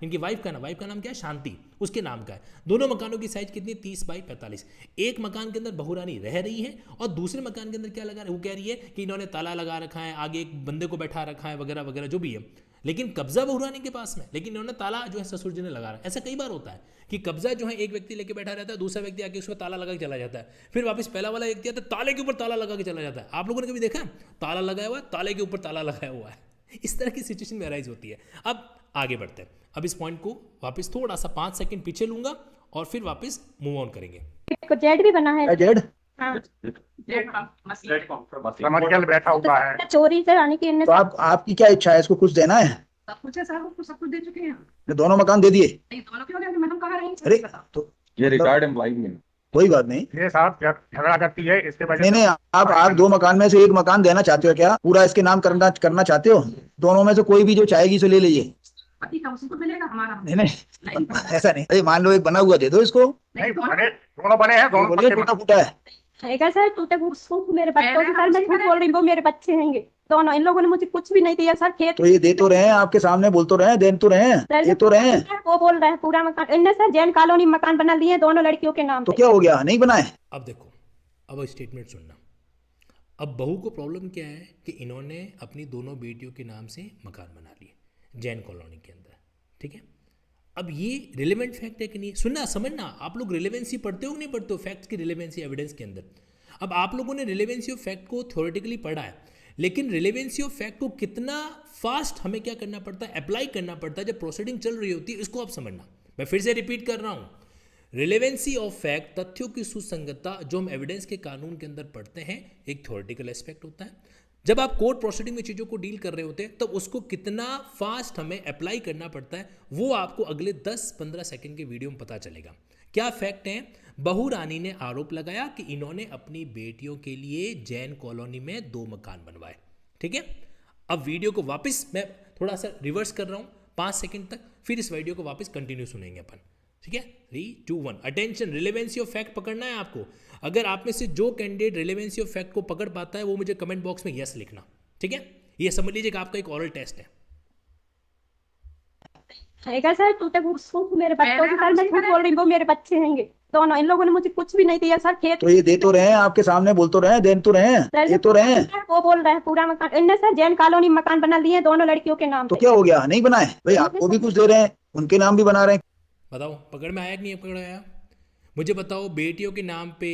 इनकी वाइफ का नाम क्या है? शांति, उसके नाम का है। दोनों मकानों की साइज कितनी? 30 बाई 45। एक मकान के अंदर बहू रानी रह रही है और दूसरे मकान के अंदर क्या लगा, वो कह रही है कि इन्होंने ताला लगा रखा है, आगे एक बंदे को बैठा रखा है वगैरह वगैरह जो भी है। लेकिन कब्जा बहू रानी के पास में, लेकिन इन्होंने ताला जो है ससुर जी ने लगा रखा है। ऐसा कई बार होता है कि कब्जा जो है एक व्यक्ति लेके बैठा रहता है, दूसरा व्यक्ति आके उसमें ताला लगा के चला जाता है, फिर वापस पहला वाला व्यक्ति आता है, ताले के ऊपर ताला लगा के चला जाता है। आप लोगों ने कभी देखा? ताला लगाया हुआ है, ताले के ऊपर ताला लगाया हुआ है। इस तरह की सिचुएशन में अराइज होती है। अब आगे बढ़ते हैं। अब इस पॉइंट को वापस थोड़ा सा 5 सेकंड पीछे लूंगा और फिर वापस मूव ऑन करेंगे। को जेड भी बना है। जेड हाँ। कमर्शियल बैठा हुआ है। चोरी से यानी कि इनने तो आपकी क्या इच्छा है? इसको कुछ देना है? सब कुछ है सर, उसको सब कुछ दे चुके हैं। ये दोनों मकान दे दिए? नहीं, दोनों क्यों गए? मैडम कहाँ रही? अरे तो ये रिकॉर्ड एम्प्लॉय में कोई बात नहीं। ये साहब झगड़ा करती है, इसके वजह नहीं नहीं, आप 2 मकान में से एक मकान देना चाहते हो क्या? पूरा इसके नाम करना चाहते हो? दोनों में से कोई भी जो चाहेगी उसे ले लीजिए। पति का उसी को मिलेगा, हमारा नहीं नहीं, ऐसा नहीं। अरे मान लो एक बना हुआ दे दो इसको। नहीं बने, दोनों बने हैं, दोनों बोलिए पक्के टूटा फूटा है। है सर। टूटे फूट मेरे बच्चों की सर, मैं झूठ बोल रही हूँ, वो मेरे बच्चे हैंगे दोनों। इन लोगों ने मुझे कुछ भी नहीं दिया सर। खेत तो ये दे तो रहे हैं आपके सामने, बोल तो रहे हैं, दे तो रहे हैं, सर, ये तो रहे हैं। वो बोल रहे हैं पूरा मकान इनने सर जैन कॉलोनी मकान बना लिए दोनों लड़कियों के नाम तो पे। क्या हो गया? नहीं बनाए? अब देखो, अब स्टेटमेंट सुनना। अब बहू को प्रॉब्लम क्या है कि इन्होंने अपनी दोनों बेटियों के नाम से मकान बना लिए जैन कॉलोनी के अंदर। ठीक है, अब ये रिलेवेंट फैक्ट है कि नहीं? सुनना, समझना। आप लोग रिलेवेंसी पढ़ते हो कि नहीं पढ़ते हो? फैक्ट्स की रिलेवेंसी एविडेंस के अंदर। अब आप लोगों ने रिलेवेंसी ऑफ फैक्ट को थ्योरेटिकली पढ़ा है, लेकिन रिलेवेंसी ऑफ फैक्ट को कितना फास्ट हमें क्या करना पड़ता है, अप्लाई करना पड़ता है जब प्रोसीडिंग चल रही होती है, इसको आप समझना। मैं फिर से रिपीट कर रहा हूँ। रिलेवेंसी ऑफ फैक्ट, तथ्यों की सुसंगतता, जो हम एविडेंस के कानून के अंदर पढ़ते हैं, एक थ्योरेटिकल एस्पेक्ट होता है। जब आप कोर्ट प्रोसीडिंग में चीज़ों को डील कर रहे होते हैं तब उसको कितना फास्ट हमें अप्लाई करना पड़ता है, वो आपको अगले 10-15 सेकंड के वीडियो में पता चलेगा। क्या फैक्ट है? बहू रानी ने आरोप लगाया कि इन्होंने अपनी बेटियों के लिए जैन कॉलोनी में 2 मकान बनवाए। ठीक है, अब वीडियो को वापस मैं थोड़ा सा रिवर्स कर रहा हूँ 5 सेकंड तक, फिर इस वीडियो को वापस कंटिन्यू सुनेंगे अपन, ठीक है। 3, 2, 1 अटेंशन, रिलेवेंसी ऑफ फैक्ट पकड़ना है आपको। अगर आप में से जो कैंडिडेट रिलेवेंसी ऑफ फैक्ट को पकड़ पाता है वो मुझे कमेंट बॉक्स में यस लिखना, ठीक है। ये समझ लीजिए कि आपका एक ओरल टेस्ट है। हैगा सर, टूटे फूट मेरे बच्चों के सर, मैं झूठ बोल रही हूँ, वो मेरे बच्चे हैंगे दोनों। इन लोगों ने मुझे कुछ भी नहीं दिया सर, खेत तो ये दे तो रहे हैं आपके सामने, बोल तो रहे हैं, दे तो रहे हैं, ये तो रहे हैं। वो बोल रहे हैं पूरा मकान इनने सर जैन कॉलोनी मकान बना लिए दोनों लड़कियों के नाम तो पे। क्या हो गया, नहीं बनाए भाई, आपको भी कुछ दे रहे हैं, उनके नाम भी बना रहे हैं। बताओ पकड़ में आया कि नहीं पकड़ में आया? मुझे बताओ, बेटियों के नाम पे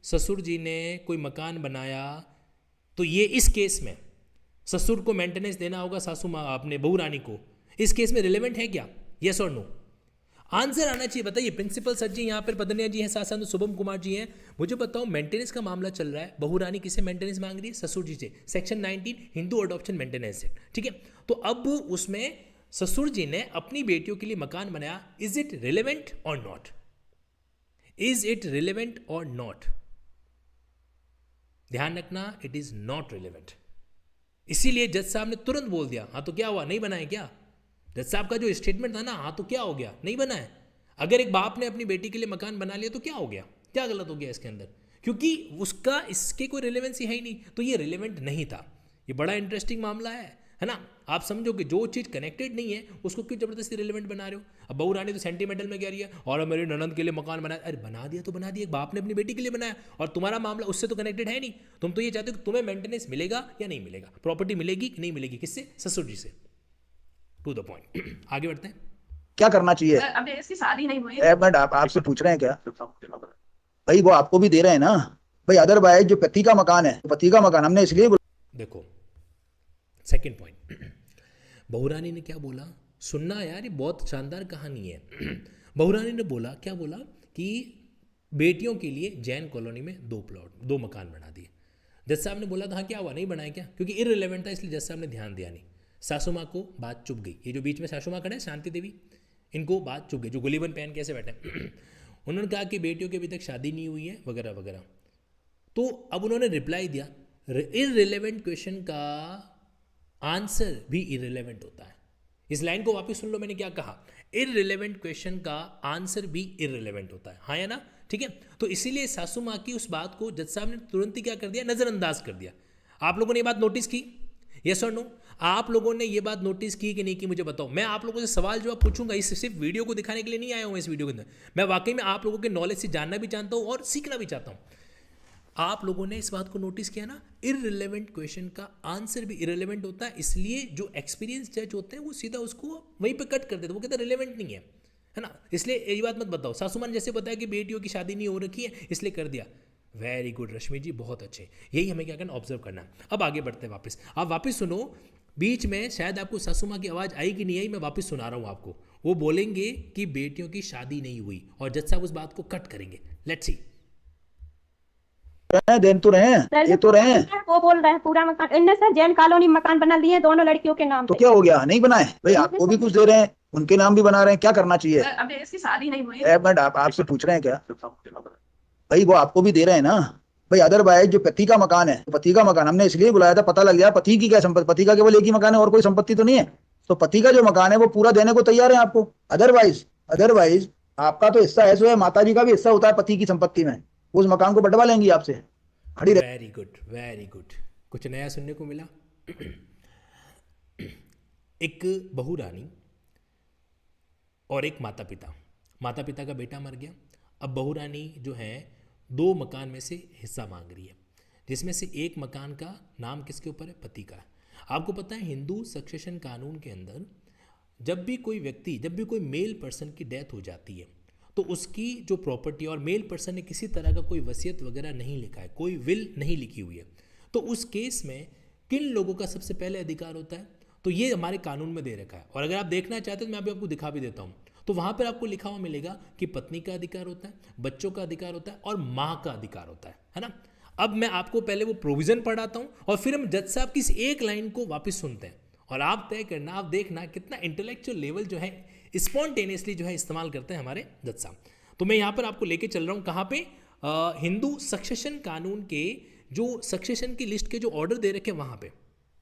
ससुर जी ने कोई मकान बनाया, तो ये इस केस में ससुर को मेंटेनेंस देना होगा सासू माँ अपने बहू रानी को, इस केस में रिलेवेंट है क्या? यस और नो? आंसर आना चाहिए। बताइए, प्रिंसिपल सर जी यहाँ पर पदनिया जी हैं, साथ साथ शुभम कुमार जी हैं। मुझे बताओ, मेंटेनेंस का मामला चल रहा है, बहू रानी किसे मेंटेनेंस मांग रही है? ससुर जी से। Section 19 Hindu adoption maintenance act, ठीक है। तो अब उसमें ससुर जी ने अपनी बेटियों के लिए मकान बनाया, इज इट रिलेवेंट और नॉट? इज इट रिलेवेंट और नॉट? ध्यान रखना, इट इज नॉट रिलेवेंट। इसीलिए जज साहब ने तुरंत बोल दिया, हाँ तो क्या हुआ, नहीं बनाए क्या? जज साहब का जो स्टेटमेंट था ना, हाँ तो क्या हो गया, नहीं बनाए। अगर एक बाप ने अपनी बेटी के लिए मकान बना लिया तो क्या हो गया, क्या गलत हो गया इसके अंदर? क्योंकि उसका इसके कोई रिलेवेंसी है ही नहीं, तो ये रिलेवेंट नहीं था। ये बड़ा इंटरेस्टिंग मामला है ना। आप समझो कि जो चीज़ कनेक्टेड नहीं है उसको क्यों जबरदस्ती रिलेवेंट बना रहे हो? अब बहू रानी तो सेंटिमेंटल में कह रही है, और मेरी ननद के लिए मकान बनाया। अरे बना दिया तो बना दिया, बाप ने अपनी बेटी के लिए बनाया, और तुम्हारा मामला उससे तो कनेक्टेड है नहीं। तुम तो ये चाहते हो कि तुम्हें मेंटेनेंस मिलेगा या नहीं मिलेगा, प्रॉपर्टी मिलेगी कि नहीं मिलेगी, किससे? ससुर जी से। टू द पॉइंट, आगे बढ़ते हैं। क्या करना चाहिए? अभी इसकी शादी नहीं हुई। एक मिनट, आप आपसे पूछ रहे हैं क्या भाई? वो आपको भी दे रहे हैं ना भाई, अदरवाइज जो पति का मकान है, पति का मकान हमने इसलिए देखो सेकंड पॉइंट, बहुरानी ने क्या बोला सुनना यार, ये बहुत शानदार कहानी है। बहुरानी ने बोला, क्या बोला कि बेटियों के लिए जैन कॉलोनी में 2 मकान बना दिए। जज साहब ने बोला था हाँ क्या हुआ, नहीं बनाए क्या? क्योंकि इररिलेवेंट था, इसलिए जज साहब ने ध्यान दिया नहीं। सासू माँ को बात चुप गई। ये जो बीच में सासू माँ खड़े हैं, शांति देवी, इनको बात चुप गई, जो गुलीबन पहन कैसे बैठे। उन्होंने कहा कि बेटियों की अभी तक शादी नहीं हुई है वगैरह वगैरह। तो अब उन्होंने रिप्लाई दिया, इररिलेवेंट क्वेश्चन का आंसर भी इररिलेवेंट होता है। इस लाइन को वापस सुन लो, मैंने क्या कहा? इररिलेवेंट क्वेश्चन का आंसर भी इररिलेवेंट होता है, हाँ या ना? ठीक है। तो इसीलिए सासू माँ की उस बात को जज साहब ने तुरंत ही क्या कर दिया, नज़रअंदाज कर दिया। आप लोगों ने ये बात नोटिस की? यस और नो? आप लोगों ने ये बात नोटिस की कि नहीं की? मुझे बताओ। मैं आप लोगों से सवाल जवाब पूछूंगा, इस सिर्फ वीडियो को दिखाने के लिए नहीं आया हूँ। इस वीडियो के अंदर मैं वाकई में आप लोगों के नॉलेज से जानना भी चाहता हूँ और सीखना भी चाहता हूँ। आप लोगों ने इस बात को नोटिस किया ना, इररिलेवेंट क्वेश्चन का आंसर भी इररिलेवेंट होता है। इसलिए जो एक्सपीरियंस जज होते हैं वो सीधा उसको वहीं पे कट कर देते हैं, वो कहते हैं रिलेवेंट नहीं है ना। इसलिए ये बात मत बताओ। सासू माँ ने जैसे बताया कि बेटियों की शादी नहीं हो रखी है इसलिए कर दिया। वेरी गुड रश्मि जी, बहुत अच्छे। यही हमें क्या करना, ऑब्जर्व करना। अब आगे बढ़ते हैं वापस। आप वापस सुनो, बीच में शायद आपको सासू माँ की आवाज़ आई कि नहीं आई, मैं वापस सुना रहा हूँ आपको। वो बोलेंगे कि बेटियों की शादी नहीं हुई और जज साहब उस बात को कट करेंगे। Let's see. देन तो रहे हैं, ये तो रहे हैं। वो बोल रहे हैं पूरा मकान इनने सर जैन कॉलोनी मकान बना लिए दोनों लड़कियों के नाम तो पे। क्या हो गया, नहीं बनाए भाई, आपको भी कुछ दे रहे हैं, उनके नाम भी बना रहे हैं, क्या करना चाहिए? अभी इसकी शादी नहीं हुई। एक मिनट, आप आपसे पूछ रहे हैं क्या भाई? वो आपको भी दे रहे हैं ना भाई, अदरवाइज जो पति का मकान है, पति का मकान हमने इसलिए बुलाया था, पता लग गया पति की क्या संपत्ति, पति का केवल एक ही मकान है और कोई संपत्ति तो नहीं है। तो पति का जो मकान है वो पूरा देने को तैयार है आपको। अदरवाइज आपका तो हिस्सा है, सो है माता जी का भी हिस्सा होता है पति की संपत्ति में, उस मकान को बंटवा लेंगी आपसे। खड़ी रहे। Very good, very good. कुछ नया सुनने को मिला। एक बहू रानी और एक माता पिता, माता पिता का बेटा मर गया। अब बहू रानी जो है 2 मकान में से हिस्सा मांग रही है, जिसमें से एक मकान का नाम किसके ऊपर है? पति का। आपको पता है हिंदू सक्सेशन कानून के अंदर जब भी कोई व्यक्ति, जब भी कोई मेल पर्सन की डेथ हो जाती है तो उसकी जो प्रॉपर्टी, और मेल पर्सन ने किसी तरह का कोई वसीयत वगैरह नहीं लिखा है, कोई विल नहीं लिखी हुई है, तो उस केस में किन लोगों का सबसे पहले अधिकार होता है? तो ये हमारे कानून में दे रखा है। और अगर आप देखना चाहते हो तो मैं अभी आपको दिखा भी देता हूँ। तो वहाँ पर आपको लिखा हुआ मिलेगा कि पत्नी का अधिकार होता है, बच्चों का अधिकार होता है और माँ का अधिकार होता है ना। अब मैं आपको पहले वो प्रोविज़न पढ़ाता हूँ और फिर हम जज साहब की इस एक लाइन को वापस सुनते हैं और आप तय करना, आप देखना कितना इंटेलेक्चुअल लेवल जो है स्पॉन्टेनियसली जो है इस्तेमाल करते हैं हमारे जज साहब। तो मैं यहाँ पर आपको लेके चल रहा हूँ कहाँ पे? हिंदू सक्सेशन कानून के जो सक्सेशन की लिस्ट के जो ऑर्डर दे रखे हैं वहाँ पे।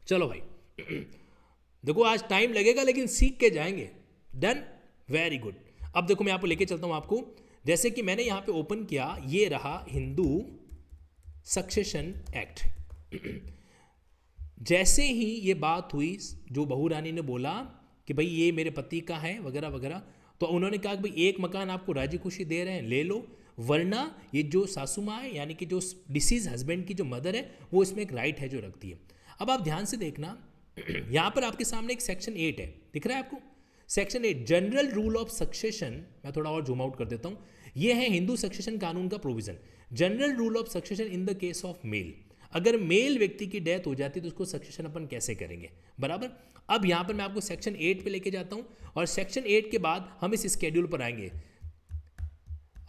चलो भाई देखो आज टाइम लगेगा लेकिन सीख के जाएंगे। Done, very good. अब देखो मैं यहाँ पे लेके चलता हूँ आपको, जैसे कि मैंने यहाँ पे ओपन किया, ये रहा हिंदू सक्सेशन एक्ट। जैसे ही ये बात हुई, जो बहू रानी ने बोला कि भाई ये मेरे पति का है वगैरह वगैरह, तो उन्होंने कहा कि भाई एक मकान आपको राजी खुशी दे रहे हैं, ले लो, वरना ये जो सासू माँ है यानी कि जो डिसीज हस्बैंड की जो मदर है वो इसमें एक राइट है जो रखती है। अब आप ध्यान से देखना, यहाँ पर आपके सामने एक सेक्शन 8 है, दिख रहा है आपको? Section 8 general rule of succession, मैं थोड़ा और जूम आउट कर देता हूँ, ये है हिंदू सक्सेशन कानून का provision. General rule of succession in the case of male, अगर मेल व्यक्ति की डेथ हो जाती है तो उसको सक्सेशन अपन कैसे करेंगे, बराबर। अब यहाँ पर मैं आपको सेक्शन 8 पे लेके जाता हूँ और सेक्शन 8 के बाद हम इस स्केड्यूल पर आएंगे।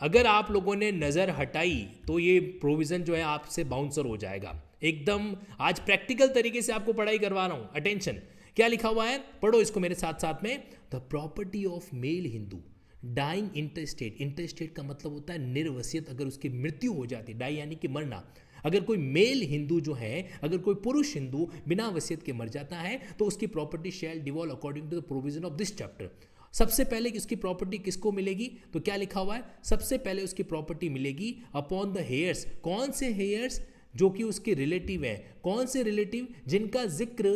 अगर आप लोगों ने नज़र हटाई तो ये प्रोविज़न जो है आपसे बाउंसर हो जाएगा एकदम। आज प्रैक्टिकल तरीके से आपको पढ़ाई करवा रहा हूँ, अटेंशन। क्या लिखा हुआ है, पढ़ो इसको मेरे साथ साथ में। The property of male Hindu dying interstate, interstate का मतलब होता है निर्वसियत, अगर उसकी मृत्यु हो जाती, डाई यानी कि मरना। अगर कोई मेल हिंदू जो है, अगर कोई पुरुष हिंदू बिना वसीयत के मर जाता है तो उसकी property shall devolve according to the provision of this chapter. सबसे पहले उसकी प्रॉपर्टी किसको मिलेगी, तो क्या लिखा हुआ है, सबसे पहले उसकी प्रॉपर्टी मिलेगी अपॉन द हेयर्स। कौन से हेयर्स, जो कि उसके रिलेटिव है। कौन से रिलेटिव, जिनका जिक्र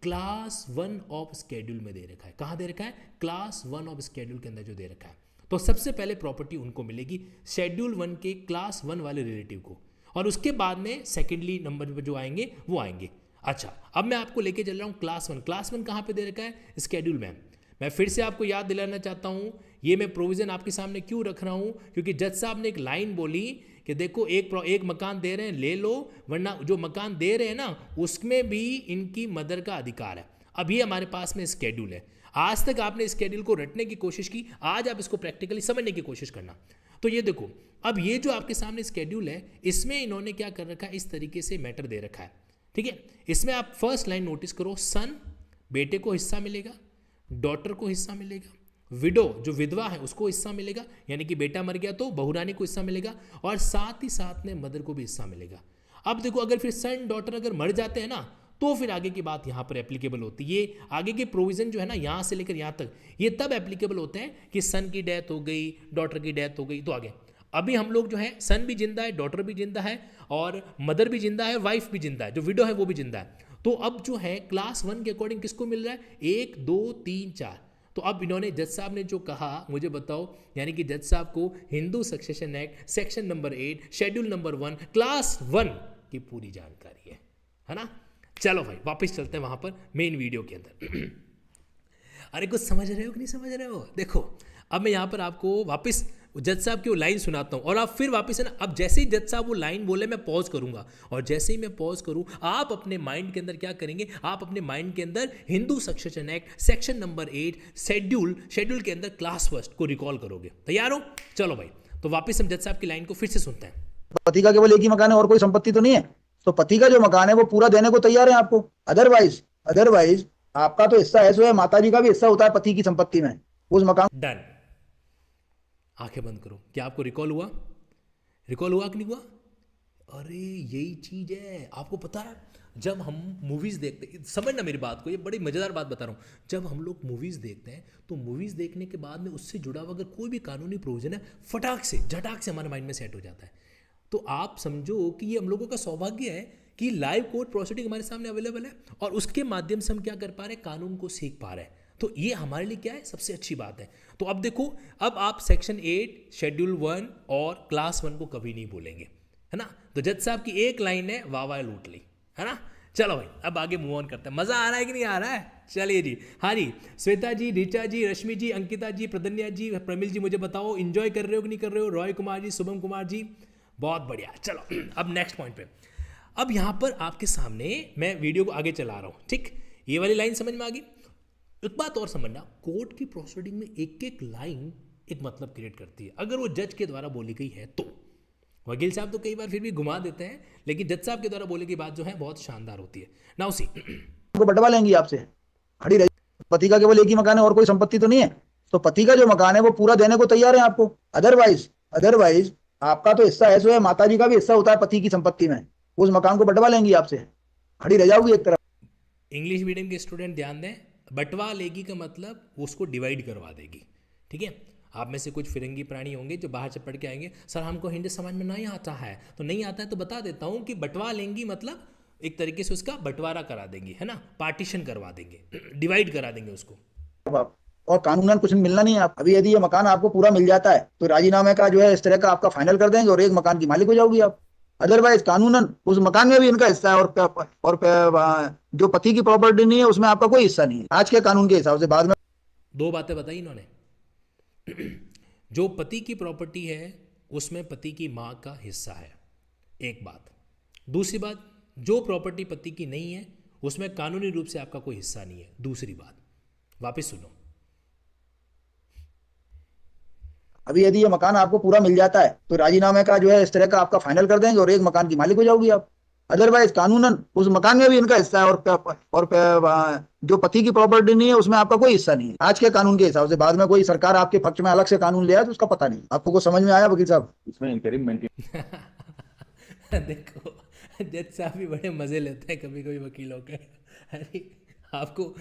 क्लास 1 ऑफ स्केड्यूल में दे रखा है। कहाँ दे रखा है, क्लास 1 ऑफ स्केड्यूल के अंदर जो दे रखा है। तो सबसे पहले प्रॉपर्टी उनको मिलेगी, शेड्यूल 1 के क्लास 1 वाले रिलेटिव को, और उसके बाद में सेकेंडली नंबर पर जो आएंगे वो आएंगे। अच्छा, अब मैं आपको लेके चल रहा हूँ क्लास 1। क्लास 1 कहाँ पे दे रखा है, स्केड्यूल में। मैं फिर से आपको याद दिलाना चाहता हूँ, ये मैं प्रोविज़न आपके सामने क्यों रख रहा हूँ, क्योंकि जज साहब ने एक लाइन बोली कि देखो एक मकान दे रहे हैं, ले लो, वरना जो मकान दे रहे हैं ना उसमें भी इनकी मदर का अधिकार है। अब ये हमारे पास में स्केड्यूल है। आज तक आपने स्केड्यूल को रटने की कोशिश की, आज आप इसको प्रैक्टिकली समझने की कोशिश करना। तो ये देखो, अब ये जो आपके सामने स्केड्यूल है, इसमें इन्होंने क्या कर रखा है, इस तरीके से मैटर दे रखा है, ठीक है। इसमें आप फर्स्ट लाइन नोटिस करो, सन बेटे को हिस्सा मिलेगा, डॉटर को हिस्सा मिलेगा, विडो जो विधवा है उसको हिस्सा मिलेगा, यानी कि बेटा मर गया तो बहुरानी को हिस्सा मिलेगा, और साथ ही साथ में मदर को भी हिस्सा मिलेगा। अब देखो, अगर फिर सन डॉटर अगर मर जाते हैं ना, तो फिर आगे की बात यहाँ पर एप्लीकेबल होती है। ये आगे के प्रोविजन जो है ना, यहाँ से लेकर यहाँ तक, ये तब एप्लीकेबल होते हैं कि सन की डेथ हो गई, डॉटर की डेथ हो गई, तो आगे। अभी हम लोग जो है, सन भी जिंदा है, डॉटर भी जिंदा है, और मदर भी जिंदा है, वाइफ भी जिंदा है, जो विडो है वो भी जिंदा है। तो अब जो है क्लास 1 के अकॉर्डिंग किसको मिल रहा है, 1 2 3 4। तो अब इन्होंने, जज साहब ने जो कहा, मुझे बताओ, यानी कि जज साहब को Hindu succession act section number 8 schedule number 1 class 1 की पूरी जानकारी है ना। चलो भाई वापस चलते हैं वहां पर मेन वीडियो के अंदर। अरे कुछ समझ रहे हो कि नहीं समझ रहे हो? देखो, अब मैं यहाँ पर आपको वापस जज साहब की वो लाइन सुनाता हूँ, और आप फिर वापस है ना, अब जैसे ही जज साहब वो लाइन बोले मैं पॉज करूंगा, और जैसे ही मैं पॉज करूँ, आप अपने माइंड के अंदर क्या करेंगे, आप अपने माइंड के अंदर Hindu succession act section number 8 schedule के अंदर क्लास 1 को रिकॉल करोगे। तैयार हो? चलो भाई, तो वापस हम जज साहब की लाइन को फिर से सुनते हैं। पति का केवल एक ही मकान है और कोई संपत्ति तो नहीं है, तो पति का जो मकान है वो पूरा देने को तैयार है आपको। अदरवाइज आपका तो हिस्सा है, सो है, माता जी का भी हिस्सा होता है पति की संपत्ति में, उस मकान। डन, आंखें बंद करो। क्या आपको रिकॉल हुआ कि नहीं हुआ? अरे यही चीज है। आपको पता है, जब हम मूवीज देखते, समझना मेरी बात को, ये बड़ी मजेदार बात बता रहा हूँ। जब हम लोग मूवीज देखते हैं तो मूवीज देखने के बाद में उससे जुड़ा हुआ अगर कोई भी कानूनी प्रोविजन है, फटाक से झटाक से हमारे माइंड में सेट हो जाता है। तो आप समझो कि ये हम लोगों का सौभाग्य है कि लाइव कोर्ट प्रोसीडिंग हमारे सामने अवेलेबल है, और उसके माध्यम से हम क्या कर पा रहे हैं, कानून को सीख पा रहे हैं। तो ये हमारे लिए क्या है, सबसे अच्छी बात है। तो अब देखो, अब आप सेक्शन 8 शेड्यूल 1 और क्लास 1 को कभी नहीं बोलेंगे, है ना। तो जज साहब की एक लाइन है, वाह वाह लूट ली, है ना। चलो भाई, अब आगे मूव ऑन करते हैं। मजा आ रहा है कि नहीं आ रहा है? चलिए जी, हाँ जी, श्वेता जी, ऋचा जी, रश्मि जी, अंकिता जी, प्रदन्या जी, प्रमिल जी, मुझे बताओ इंजॉय कर रहे हो कि नहीं कर रहे हो? रॉय कुमार जी, शुभम कुमार जी, बहुत बढ़िया। चलो अब नेक्स्ट पॉइंट पे। अब यहाँ पर आपके सामने मैं वीडियो को आगे चला रहा हूँ, ठीक। ये वाली लाइन समझ में आ गई? एक बात और समझना, कोर्ट की प्रोसीडिंग में एक एक लाइन एक मतलब क्रिएट करती है। अगर वो जज के द्वारा बोली गई है तो वकील साहब तो कई बार फिर भी घुमा देते हैं, लेकिन जज साहब के द्वारा बोली गई बात जो है बहुत शानदार होती है। नाउ सी, को बंटवा लेंगी आपसे, खड़ी रही। पति का केवल एक ही मकान है और कोई संपत्ति तो नहीं है, तो पति का जो मकान है वो पूरा देने को तैयार है आपको। अदरवाइज आपका तो हिस्सा है, सो है, माता जी का भी हिस्सा होता है पति की संपत्ति में, उस मकान को बंटवा लेंगी आपसे, खड़ी रह जाओगी एक तरफ। इंग्लिश मीडियम के स्टूडेंट ध्यान दें, बंटवा लेगी का मतलब उसको डिवाइड करवा देगी। ठीक है, आप में से कुछ फिरंगी प्राणी होंगे जो बाहर से पढ़ के आएंगे, सर हमको हिंदी समझ में नहीं आता है, तो नहीं आता है तो बता देता हूँ कि बंटवा लेंगी मतलब एक तरीके से उसका बंटवारा करा देंगे, है ना, पार्टीशन करवा देंगे, डिवाइड करा देंगे उसको। और कानूनन कुछ मिलना नहीं है। आप अभी यदि ये मकान आपको पूरा मिल जाता है तो राजीनामे का जो है इस तरह का आपका फाइनल कर देंगे और एक मकान की मालिक हो जाओगी आप। अदरवाइज कानूनन उस मकान में भी इनका हिस्सा है और जो पति की प्रॉपर्टी नहीं है उसमें आपका कोई हिस्सा नहीं है आज के कानून के हिसाब से। बाद में 2 बातें बताई इन्होंने। जो पति की प्रॉपर्टी है उसमें पति की माँ का हिस्सा है, एक बात। दूसरी बात, जो प्रॉपर्टी पति की नहीं है उसमें कानूनी रूप से आपका कोई हिस्सा नहीं है, दूसरी बात। वापस सुनो, अभी यदि ये मकान आपको पूरा मिल जाता है तो राजीनामे का जो है इस तरह का आपका फाइनल कर देंगे और एक मकान की मालिक हो जाओगी आप। अदरवाइज कानूनन उस मकान में भी इनका हिस्सा है और जो पति की प्रॉपर्टी नहीं है उसमें आपका कोई हिस्सा नहीं है आज के कानून के हिसाब से। बाद में कोई सरकार आपके पक्ष में अलग से कानून ले आए तो उसका पता नहीं। आपको कुछ समझ में आया वकील साहब? इसमें इंटरिम मेंटेन देखो जज साहब भी बड़े मजे लेते हैं कभी कभी वकीलों के। अरे आपको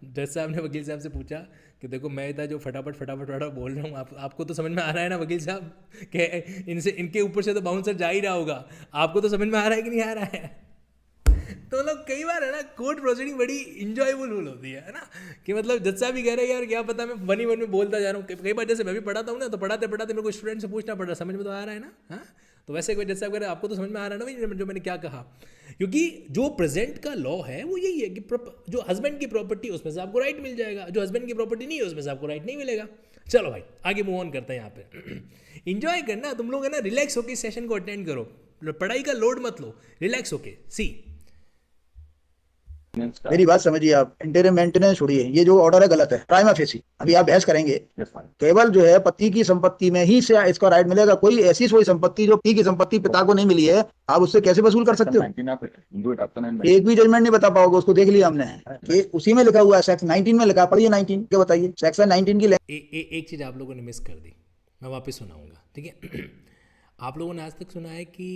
जज साहब ने वकील साहब से पूछा कि देखो मैं इधर जो फटाफट बोल रहा हूँ, आपको तो समझ में आ रहा है ना वकील साहब कि इनके ऊपर से तो बाउंसर जा ही रहा होगा, आपको तो समझ में आ रहा है कि नहीं आ रहा है? तो मतलब कई बार है ना कोर्ट प्रोसीडिंग बड़ी इंजॉयबल होती है ना, कि मतलब जज साहब भी कह रहे हैं यार क्या पता मैं वन में बोलता जा रहा हूँ। कई बार जैसे मैं भी पढ़ाता हूँ ना, तो पढ़ाते मेरे को स्टूडेंट से पूछना पड़ रहा है, समझ में तो आ रहा है ना? हाँ, तो वैसे कोई जज साहब कह रहे हैं आपको तो समझ में आ रहा है ना भाई जो मैंने क्या कहा? क्योंकि जो प्रेजेंट का लॉ है वो यही है कि जो हस्बैंड की प्रॉपर्टी उसमें से आपको राइट मिल जाएगा, जो हस्बैंड की प्रॉपर्टी नहीं है उसमें से आपको राइट नहीं मिलेगा। चलो भाई आगे मूव ऑन करते हैं। यहाँ पे इंजॉय करना तुम लोग है ना, रिलैक्स होकर सेशन को अटेंड करो, पढ़ाई का लोड मत लो, रिलैक्स होके। सी मेरी बात समझिए आप, इंटीरियर मेंटेनेंस छोड़िए, ये जो ऑर्डर है गलत है, प्राइमा फेसी। अभी आप बहस करेंगे, केवल जो है पति की संपत्ति में ही से इसका राइट मिलेगा। कोई ऐसी संपत्ति जो पति की संपत्ति पिता को नहीं मिली है, आप उससे कैसे वसूल कर सकते हो? एक भी जजमेंट नहीं बता पाओगे, उसको देख लिया हमने कि उसी में लिखा हुआ है, सेक्शन 19 में लिखा, पढ़िए 19 क्या बताइए, सेक्शन 19 की एक चीज आप लोगों ने मिस कर दी, मैं वापस सुनाऊंगा, ठीक है? आप लोगों ने आज तक सुना है कि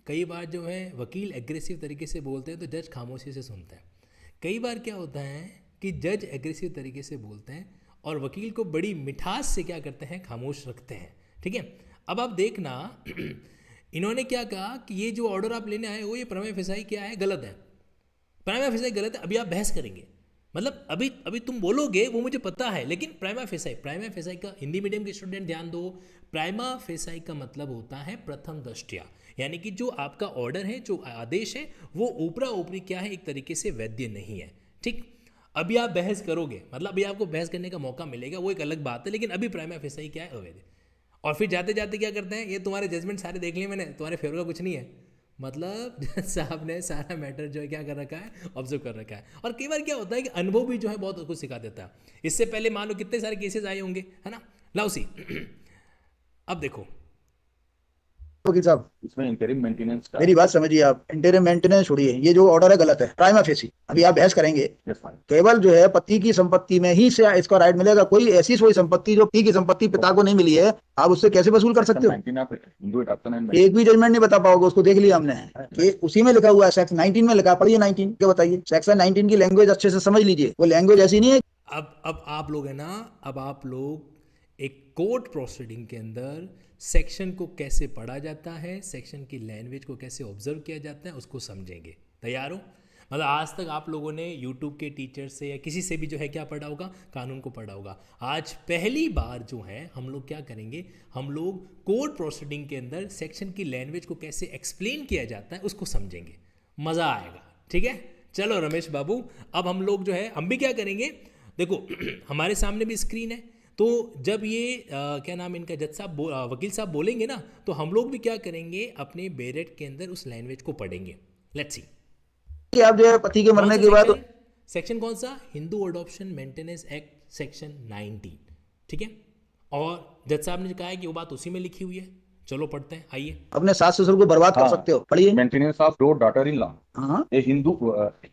कई बार जो है वकील एग्रेसिव तरीके से बोलते हैं तो जज खामोशी से सुनते हैं। कई बार क्या होता है कि जज एग्रेसिव तरीके से बोलते हैं और वकील को बड़ी मिठास से क्या करते हैं, खामोश रखते हैं। ठीक है, अब आप देखना इन्होंने क्या कहा कि ये जो ऑर्डर आप लेने आए हो ये प्राइमा फेसाई क्या है, गलत है, प्राइमा फेसाई गलत है। अभी आप बहस करेंगे, मतलब अभी तुम बोलोगे वो मुझे पता है, लेकिन प्राइमा फेसाई का हिंदी मीडियम के स्टूडेंट ध्यान दो, प्राइमा फेसाई का मतलब होता है प्रथम दृष्टया, यानी कि जो आपका ऑर्डर है, जो आदेश है, वो ऊपरा ऊपरी क्या है, एक तरीके से वैध नहीं है। ठीक, अभी आप बहस करोगे, मतलब अभी आपको बहस करने का मौका मिलेगा, वो एक अलग बात है, लेकिन अभी प्राइमा फेसाई क्या है, अवैध। और फिर जाते जाते क्या करते हैं, ये तुम्हारे जजमेंट सारे देख लिए मैंने, तुम्हारे फेवर का कुछ नहीं है, मतलब जज साहब ने सारा मैटर जो है क्या कर रखा है, ऑब्जर्व कर रखा है। और कई बार क्या होता है कि अनुभव भी जो है बहुत कुछ सिखा देता है। इससे पहले मान लो कितने सारे केसेस आए होंगे, है ना? लाओ सी अब देखो वकील साहब, इसमें इंटरिम मेंटेनेंस का मेरी बात समझिए आप, इंटीरियर मेंटेनेंस छोड़िए, ये जो ऑर्डर है गलत है, प्राइमा फेसी। अभी आप बहस करेंगे, केवल जो है पति की संपत्ति में ही से इसका राइट मिलेगा। कोई ऐसी संपत्ति जो पति की संपत्ति पिता को नहीं मिली है, आप उससे कैसे वसूल कर सकते हो? एक भी जजमेंट नहीं बता पाओगे, उसको देख लिया हमने कि उसी में लिखा हुआ है, सेक्शन 19 में लिखा, पढ़िए 19 क्या बताइए, सेक्शन 19 की लैंग्वेज अच्छे से समझ लीजिए, वो लैंग्वेज ऐसी नहीं है। अब आप लोग है ना, अब आप लोग एक कोर्ट प्रोसीडिंग के अंदर सेक्शन को कैसे पढ़ा जाता है, सेक्शन की लैंग्वेज को कैसे ऑब्जर्व किया जाता है, उसको समझेंगे। तैयार हो? मतलब आज तक आप लोगों ने यूट्यूब के टीचर से या किसी से भी जो है क्या पढ़ा होगा, कानून को पढ़ा होगा। आज पहली बार जो है हम लोग क्या करेंगे, हम लोग कोर्ट प्रोसीडिंग के अंदर सेक्शन की लैंग्वेज को कैसे एक्सप्लेन किया जाता है उसको समझेंगे, मज़ा आएगा। ठीक है, चलो रमेश बाबू, अब हम लोग जो है हम भी क्या करेंगे, देखो हमारे सामने भी स्क्रीन है, तो जब ये क्या नाम इनका जज साहब वकील साहब बोलेंगे ना, तो हम लोग भी क्या करेंगे, अपने बेरेट के अंदर उस लैंग्वेज को पढ़ेंगे। लेट्स सी कि आप जो है पति के मरने के बाद, सेक्शन कौन सा, Hindu adoption maintenance act section 19, ठीक है। और जज साहब ने कहा है कि वो बात उसी में लिखी हुई है। चलो पढ़ते हैं, आइए। अपने सास ससुर को बर्बाद कर सकते हो, पढ़िए। Maintenance of your daughter in law, A Hindu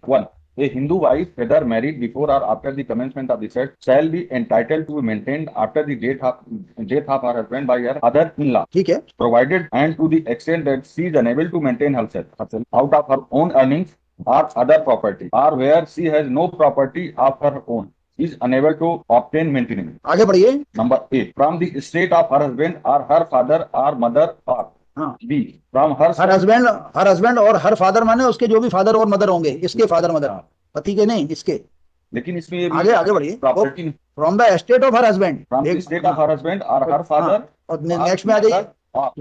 one, a Hindu wife, whether married before or after the commencement of the said, shall be entitled to be maintained after the death of her husband by her other-in-law. ठीक है, provided and to the extent that she is unable to maintain herself out of her own earnings or other property, or where she has no property of her own, is unable to obtain maintenance. आगे बढ़िए। Number A, from the estate of her husband or her father or mother, or हाँ। B, from her her husband और her father माने उसके जो भी father और mother होंगे, इसके फादर मदर, पति के नहीं, इसके। लेकिन इसमें ये आगे बढ़िए। Property from the estate of her husband, from the estate of her husband और हर फादर, और नेक्स्ट में आ जाइए,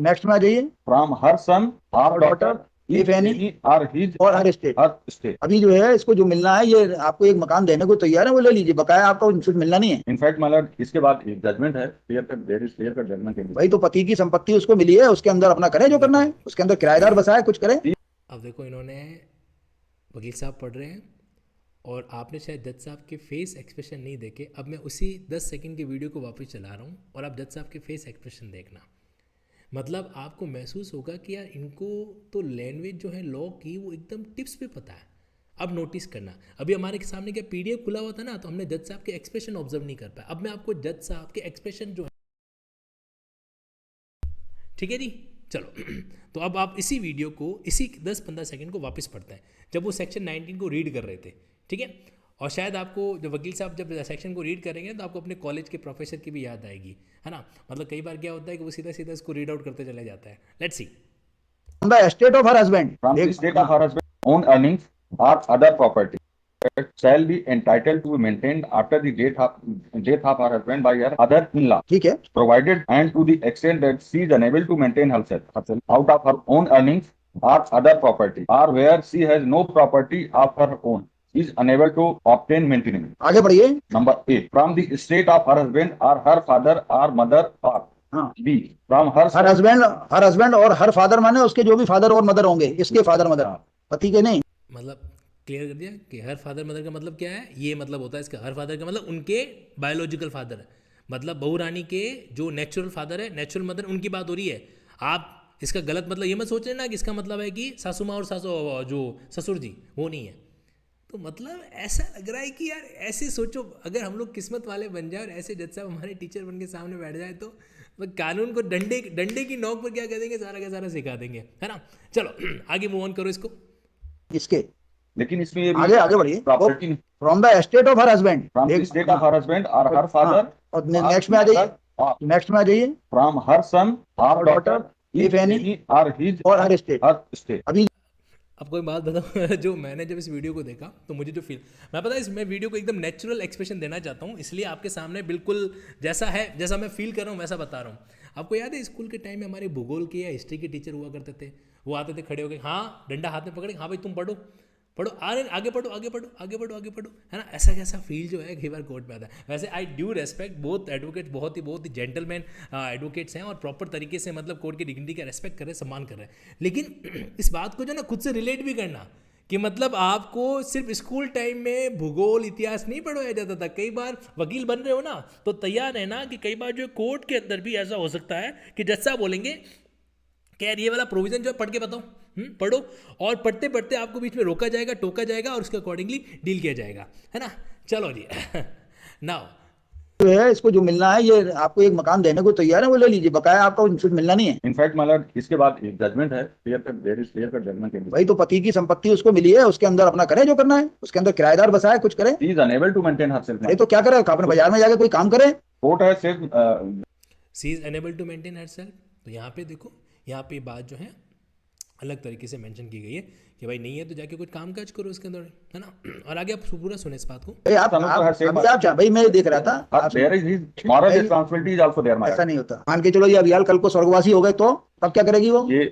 नेक्स्ट में आ जाइए, फ्रॉम हर सन और डॉटर इफ एनी और हिज और हर स्टेट। हर स्टेट। अभी जो है इसको जो मिलना है, ये आपको एक मकान देने को तैयार है, वो ले लीजिए, बकाया आपको कुछ मिलना नहीं है। इनफैक्ट मतलब इसके बाद एक जजमेंट है, clear cut, there is clear cut judgement के लिए। भाई तो पति की संपत्ति उसको मिली है, उसके अंदर अपना करे जो करना है, उसके अंदर किराएदार बसाए, कुछ करे। अब देखो इन्होंने वकील साहब पढ़ रहे हैं और आपने शायद जज साहब के फेस एक्सप्रेशन नहीं देखे। अब मैं उसी 10 सेकंड की वीडियो को वापस चला रहा हूँ और आप जज साहब के फेस एक्सप्रेशन देखना। मतलब आपको महसूस होगा कि यार इनको तो लैंग्वेज जो है लॉ की वो एकदम टिप्स पे पता है। अब नोटिस करना, अभी हमारे सामने क्या PDF खुला हुआ था ना, तो हमने जज साहब के एक्सप्रेशन ऑब्जर्व नहीं कर पाया। अब मैं आपको जज साहब के एक्सप्रेशन जो है, ठीक है जी, चलो तो अब आप इसी वीडियो को, इसी 10-15 सेकंड को वापस पढ़ते हैं जब वो सेक्शन 19 को रीड कर रहे थे, ठीक है। और शायद आपको जब वकील साहब जब सेक्शन को रीड करेंगे तो आपको अपने कॉलेज के प्रोफेसर की भी याद आएगी, है ना। मतलब कई बार क्या होता है कि वो सीधा सीधा इसको रीड आउट करते चला जाता है। Let's see. The estate of her husband, from the estate of her husband own earnings or other property shall be entitled to be maintained after the death of her husband by her other in-law, ठीक है। provided and to the extent that she is unable to maintain herself out of her own earnings or other property, or where she has no property of her own, is unable to obtain maintenance. आगे बढ़िए। Number A, from the estate of her husband or her father or mother, or B, from her her husband और her father माने उसके जो भी father और mother होंगे, इसके फादर मदर, पति के नहीं। मतलब क्लियर कर दिया कि हर फादर मदर का मतलब क्या है। ये मतलब होता है इसका, हर फादर का मतलब उनके बायोलॉजिकल फादर है, मतलब बहू रानी के जो नेचुरल फादर है, नेचुरल मदर, उनकी बात हो रही है। आप इसका गलत मतलब ये मत सोच लेना कि इसका मतलब है कि सासू माँ और जो ससुर जी, वो नहीं है। तो मतलब ऐसा लग रहा है कि यार ऐसे सोचो, अगर हम लोग किस्मत वाले बन जाए और ऐसे जज साहब हमारे टीचर बन के सामने बैठ जाए तो कानून को डंडे की नोक पर क्या कह देंगे, सारा का सारा सिखा देंगे, है ना। चलो आगे मूव ऑन करो इसको। इसके लेकिन इसमें ये आगे बढ़िए। Property from the estate of her husband, from the estate of her husband और हर फादर, और नेक्स्ट में आ जाइए, नेक्स्ट में आ जाइए, फ्रॉम हर सन और डॉटर इफ एनी और हिज और हर स्टेट। अभी आपको एक बात बताऊँ जो मैंने जब इस वीडियो को देखा तो मुझे जो फील, मैं पता है इसमें वीडियो को एकदम नेचुरल एक्सप्रेशन देना चाहता हूँ, इसलिए आपके सामने बिल्कुल जैसा है, जैसा मैं फील कर रहा हूँ वैसा बता रहा हूँ। आपको याद है स्कूल के टाइम में हमारे भूगोल के या हिस्ट्री के टीचर हुआ करते थे, वो आते थे खड़े हो गए, हाँ डंडा हाथ में पकड़े, हाँ भाई तुम पढ़ो पढ़ो, आगे बढ़ो आगे बढ़ो आगे बढ़ो आगे बढ़ो, है ना। ऐसा कैसा फील जो है कई बार कोर्ट में आता है। वैसे आई ड्यू रेस्पेक्ट बोथ एडवोकेट, बहुत ही जेंटलमैन एडवोकेट्स हैं और प्रॉपर तरीके से मतलब कोर्ट की डिग्निटी का रेस्पेक्ट कर रहे हैं, सम्मान कर रहे हैं। लेकिन इस बात को जो ना खुद से रिलेट भी करना कि मतलब आपको सिर्फ स्कूल टाइम में भूगोल इतिहास नहीं पढ़ाया जाता था। कई बार वकील बन रहे हो ना तो तैयार है ना कि कई बार जो कोर्ट के अंदर भी ऐसा हो सकता है कि जज साहब बोलेंगे कि यार ये वाला प्रोविजन जो है पढ़ के बताओ, पढ़ो, और पढ़ते पढ़ते आपको बीच में रोका जाएगा, टोका जाएगा और उसके अकॉर्डिंगली डील किया जाएगा, है ना। चलो जी नाउ जो है इसको जो मिलना है, ये आपको एक मकान देने को तैयार है, वो ले लीजिए, बकाया आपको कुछ मिलना नहीं है। इनफैक्ट मतलब इसके बाद एक जजमेंट है, clear cut, there is clear cut judgement के लिए। भाई तो पति की संपत्ति उसको मिली है, उसके अंदर अपना करे जो करना है, उसके अंदर किराएदार बसाए, कुछ करे। She is unable to maintain herself. भाई तो क्या करे, अपने बाजार में जाके कोई काम करे। कोर्ट है सिर्फ she is unable to maintain herself. तो यहाँ पे देखो, यहाँ पे बात जो है अलग तरीके से मेंशन की गई है कि भाई नहीं है तो जाके कुछ काम काज करो उसके अंदर, है ना। और आगे आप पूरा सुने इस बात को। भाई मैं देख रहा था, there is his moral responsibility is also there. ऐसा नहीं होता, मान के चलो ये अभियाल कल को स्वर्गवासी हो गए तो तब क्या करेगी वो। ये